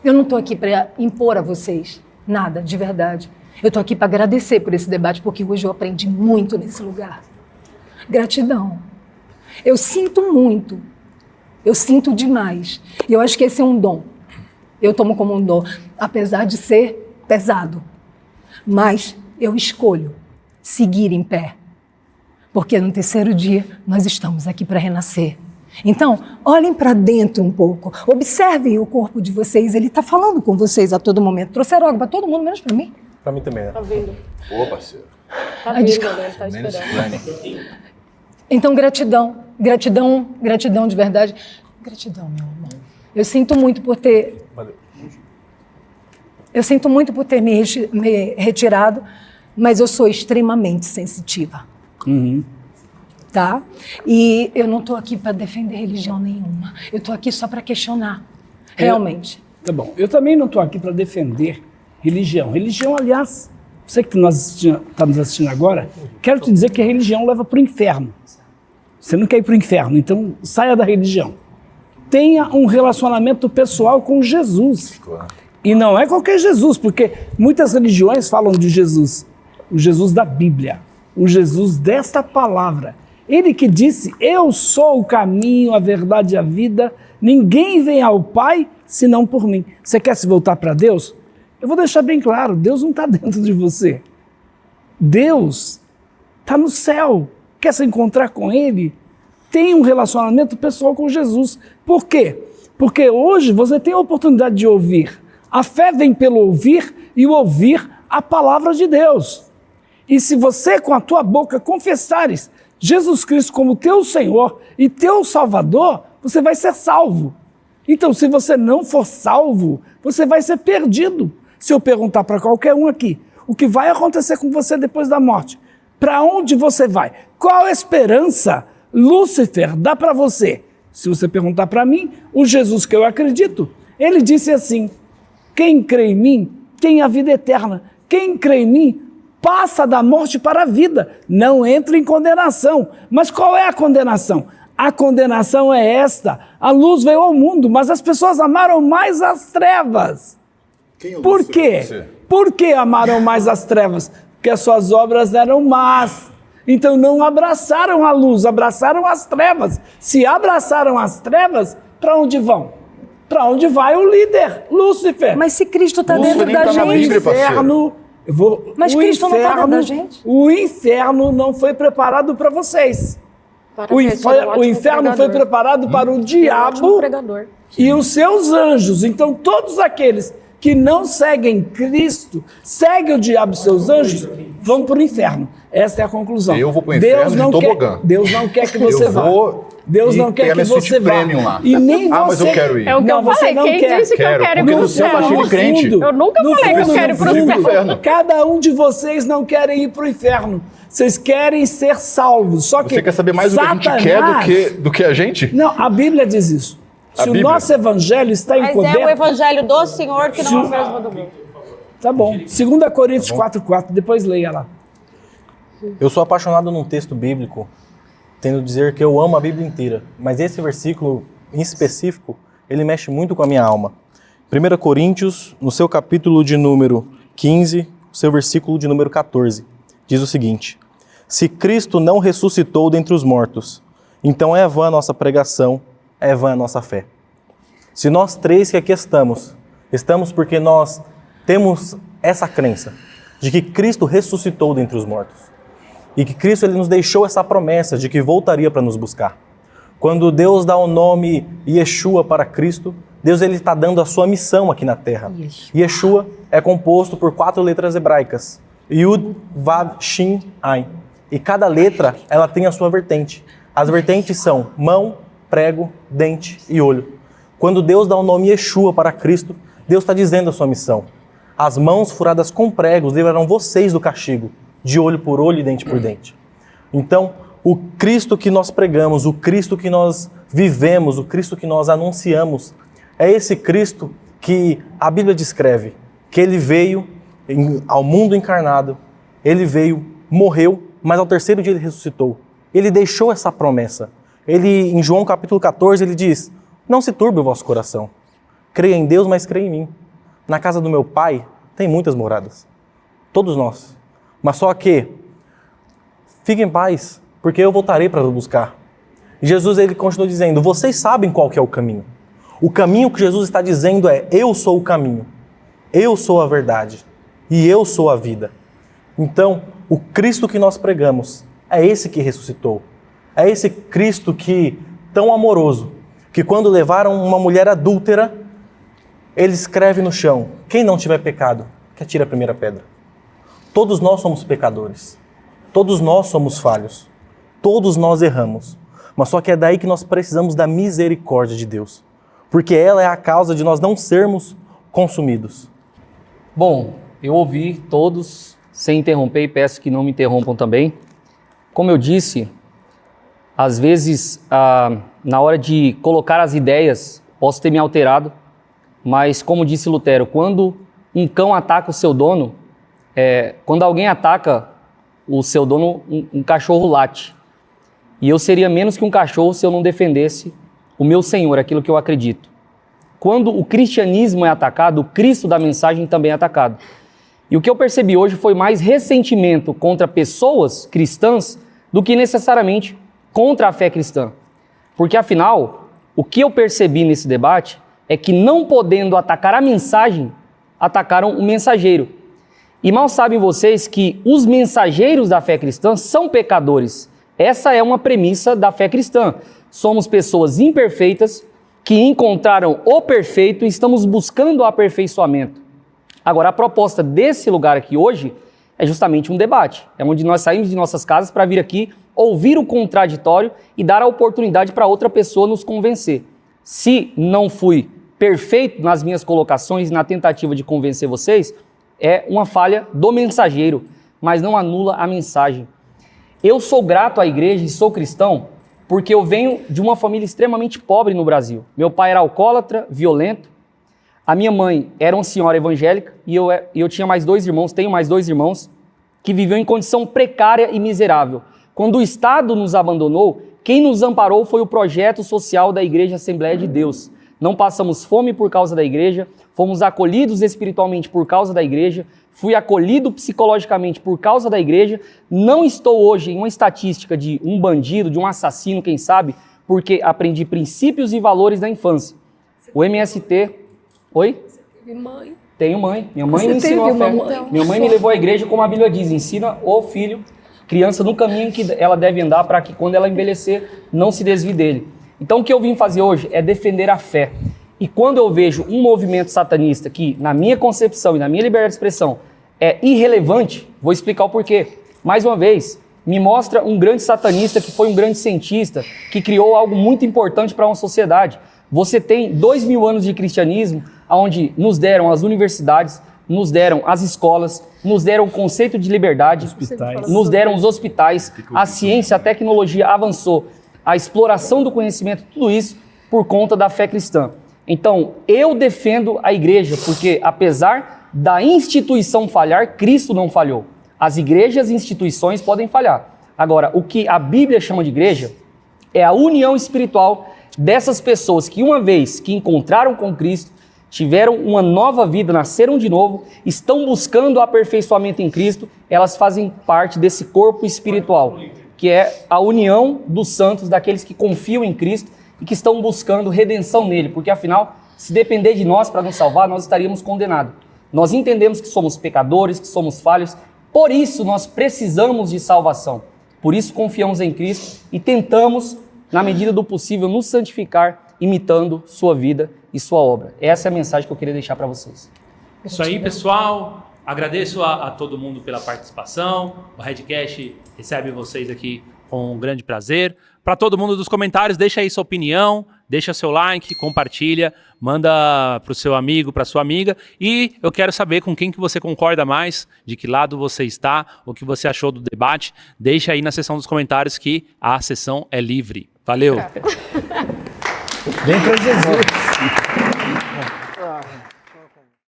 Eu não estou aqui para impor a vocês nada, de verdade. Eu estou aqui para agradecer por esse debate, porque hoje eu aprendi muito nesse lugar. Gratidão. Eu sinto muito. Eu sinto demais. E eu acho que esse é um dom. Eu tomo como um dom, apesar de ser pesado. Mas eu escolho seguir em pé. Porque no terceiro dia nós estamos aqui para renascer. Então, olhem para dentro um pouco. Observem o corpo de vocês. Ele está falando com vocês a todo momento. Trouxeram água para todo mundo, menos para mim. Para mim também, né? Tá vindo. Ô, parceiro. Tá vindo, né? Tá esperando. Então, gratidão. Gratidão, gratidão de verdade. Gratidão, meu irmão. Eu sinto muito por ter... Valeu. Eu sinto muito por ter me retirado, mas eu sou extremamente sensitiva. Tá? E eu não estou aqui para defender religião nenhuma. Eu estou aqui só para questionar, realmente. Tá bom. Eu também não estou aqui para defender religião. Religião, aliás, você que está nos assistindo agora, quero te dizer que a religião leva para o inferno. Você não quer ir para o inferno, então saia da religião. Tenha um relacionamento pessoal com Jesus. E não é qualquer Jesus, porque muitas religiões falam de Jesus. O Jesus da Bíblia, o Jesus desta palavra. Ele que disse, eu sou o caminho, a verdade e a vida, ninguém vem ao Pai senão por mim. Você quer se voltar para Deus? Eu vou deixar bem claro, Deus não está dentro de você. Deus está no céu. Quer se encontrar com Ele? Tem um relacionamento pessoal com Jesus. Por quê? Porque hoje você tem a oportunidade de ouvir. A fé vem pelo ouvir e o ouvir a palavra de Deus. E se você com a tua boca confessares Jesus Cristo como teu Senhor e teu Salvador, você vai ser salvo. Então, se você não for salvo, você vai ser perdido. Se eu perguntar para qualquer um aqui, o que vai acontecer com você depois da morte? Para onde você vai? Qual a esperança Lúcifer dá para você? Se você perguntar para mim, o Jesus que eu acredito, ele disse assim, quem crê em mim tem a vida eterna. Quem crê em mim passa da morte para a vida, não entra em condenação. Mas qual é a condenação? A condenação é esta, a luz veio ao mundo, mas as pessoas amaram mais as trevas. Por quê? Por que amaram mais as trevas? Porque as suas obras eram más. Então não abraçaram a luz, abraçaram as trevas. Se abraçaram as trevas, para onde vão? Para onde vai o líder, Lúcifer? Mas se Cristo está dentro da tá na gente... Bíblia, parceiro. Mas Cristo não está dentro da gente? O inferno não foi preparado para vocês. O inferno foi preparado para o diabo e os seus anjos. Então todos aqueles que não seguem Cristo, seguem o diabo e seus anjos, vão para o inferno. Essa é a conclusão. Eu vou para o inferno de tobogã. Deus não quer que você vá. Deus não quer que você vá. Lá. E nem você... mas eu quero ir. É o que eu falei. Quem disse que eu quero ir pro céu? Crente. Eu nunca falei que eu quero ir pro céu. Cada um de vocês não querem ir pro inferno. Vocês querem ser salvos. Só que você quer saber mais Satanás... do que a gente quer do que a gente? Não, a Bíblia diz isso. Se o nosso evangelho está encoberto... Mas é o evangelho do Senhor que não é o mesmo do mundo. Tá bom. 2 Coríntios 4:4. Depois leia lá. Eu sou apaixonado num texto bíblico, tendo a dizer que eu amo a Bíblia inteira. Mas esse versículo, em específico, ele mexe muito com a minha alma. 1 Coríntios, no seu capítulo de número 15, seu versículo de número 14, diz o seguinte: se Cristo não ressuscitou dentre os mortos, então é vã a nossa pregação, é vã a nossa fé. Se nós três que aqui estamos porque nós temos essa crença de que Cristo ressuscitou dentre os mortos e que Cristo ele nos deixou essa promessa de que voltaria para nos buscar. Quando Deus dá o nome Yeshua para Cristo, Deus ele está dando a sua missão aqui na Terra. Yeshua é composto por 4 letras hebraicas. Yud, Vav, Shin, Ain. E cada letra, ela tem a sua vertente. As vertentes são mão, prego, dente e olho. Quando Deus dá o nome Yeshua para Cristo, Deus está dizendo a sua missão. As mãos furadas com pregos livrarão vocês do castigo, de olho por olho e dente por dente. Então, o Cristo que nós pregamos, o Cristo que nós vivemos, o Cristo que nós anunciamos, é esse Cristo que a Bíblia descreve, que ele veio ao mundo encarnado, ele veio, morreu, mas ao 3º dia ele ressuscitou. Ele deixou essa promessa. Ele, em João capítulo 14, ele diz, não se turbe o vosso coração. Creia em Deus, mas creia em mim. Na casa do meu Pai tem muitas moradas. Todos nós. Mas só que, fiquem em paz, porque eu voltarei para buscar. E Jesus ele continua dizendo, vocês sabem qual que é o caminho. O caminho que Jesus está dizendo é, eu sou o caminho, eu sou a verdade e eu sou a vida. Então, o Cristo que nós pregamos é esse que ressuscitou. É esse Cristo que, tão amoroso, que quando levaram uma mulher adúltera, ele escreve no chão, quem não tiver pecado, que atire a primeira pedra. Todos nós somos pecadores, todos nós somos falhos, todos nós erramos, mas só que é daí que nós precisamos da misericórdia de Deus, porque ela é a causa de nós não sermos consumidos. Bom, eu ouvi todos sem interromper e peço que não me interrompam também. Como eu disse, às vezes, na hora de colocar as ideias, posso ter me alterado, mas como disse Lutero, quando um cão ataca o seu dono, quando alguém ataca o seu dono, um cachorro late. E eu seria menos que um cachorro se eu não defendesse o meu Senhor, aquilo que eu acredito. Quando o cristianismo é atacado, o Cristo da mensagem também é atacado. E o que eu percebi hoje foi mais ressentimento contra pessoas cristãs do que necessariamente contra a fé cristã. Porque afinal, o que eu percebi nesse debate é que não podendo atacar a mensagem, atacaram o mensageiro. E mal sabem vocês que os mensageiros da fé cristã são pecadores. Essa é uma premissa da fé cristã. Somos pessoas imperfeitas que encontraram o perfeito e estamos buscando o aperfeiçoamento. Agora, a proposta desse lugar aqui hoje é justamente um debate. É onde nós saímos de nossas casas para vir aqui ouvir o contraditório e dar a oportunidade para outra pessoa nos convencer. Se não fui perfeito nas minhas colocações, na tentativa de convencer vocês, é uma falha do mensageiro, mas não anula a mensagem. Eu sou grato à igreja e sou cristão porque eu venho de uma família extremamente pobre no Brasil. Meu pai era alcoólatra, violento. A minha mãe era uma senhora evangélica e eu tinha mais 2 irmãos, tenho mais 2 irmãos, que viviam em condição precária e miserável. Quando o Estado nos abandonou, quem nos amparou foi o projeto social da Igreja Assembleia de Deus. Não passamos fome por causa da igreja, fomos acolhidos espiritualmente por causa da igreja, fui acolhido psicologicamente por causa da igreja, não estou hoje em uma estatística de um bandido, de um assassino, quem sabe, porque aprendi princípios e valores da infância. O MST... Oi? Você teve mãe? Tenho mãe. Minha mãe me ensinou a fé. Minha mãe me levou à igreja, como a Bíblia diz, ensina o filho, criança no caminho que ela deve andar para que quando ela envelhecer não se desvie dele. Então o que eu vim fazer hoje é defender a fé. E quando eu vejo um movimento satanista que, na minha concepção e na minha liberdade de expressão, é irrelevante, vou explicar o porquê. Mais uma vez, me mostra um grande satanista que foi um grande cientista, que criou algo muito importante para uma sociedade. Você tem 2000 anos de cristianismo, onde nos deram as universidades, nos deram as escolas, nos deram o conceito de liberdade, nos deram os hospitais, a ciência, a tecnologia avançou, a exploração do conhecimento, tudo isso por conta da fé cristã. Então, eu defendo a igreja, porque apesar da instituição falhar, Cristo não falhou. As igrejas e instituições podem falhar. Agora, o que a Bíblia chama de igreja é a união espiritual dessas pessoas que, uma vez que encontraram com Cristo, tiveram uma nova vida, nasceram de novo, estão buscando o aperfeiçoamento em Cristo, elas fazem parte desse corpo espiritual, que é a união dos santos, daqueles que confiam em Cristo e que estão buscando redenção nele, porque afinal, se depender de nós para nos salvar, nós estaríamos condenados. Nós entendemos que somos pecadores, que somos falhos, por isso nós precisamos de salvação. Por isso confiamos em Cristo e tentamos na medida do possível, nos santificar, imitando sua vida e sua obra. Essa é a mensagem que eu queria deixar para vocês. Isso aí, pessoal. Agradeço a todo mundo pela participação. O Redcast recebe vocês aqui com um grande prazer. Para todo mundo dos comentários, deixa aí sua opinião, deixa seu like, compartilha, manda para o seu amigo, para sua amiga. E eu quero saber com quem que você concorda mais, de que lado você está, o que você achou do debate. Deixa aí na seção dos comentários que a sessão é livre. Valeu! Vem para Jesus.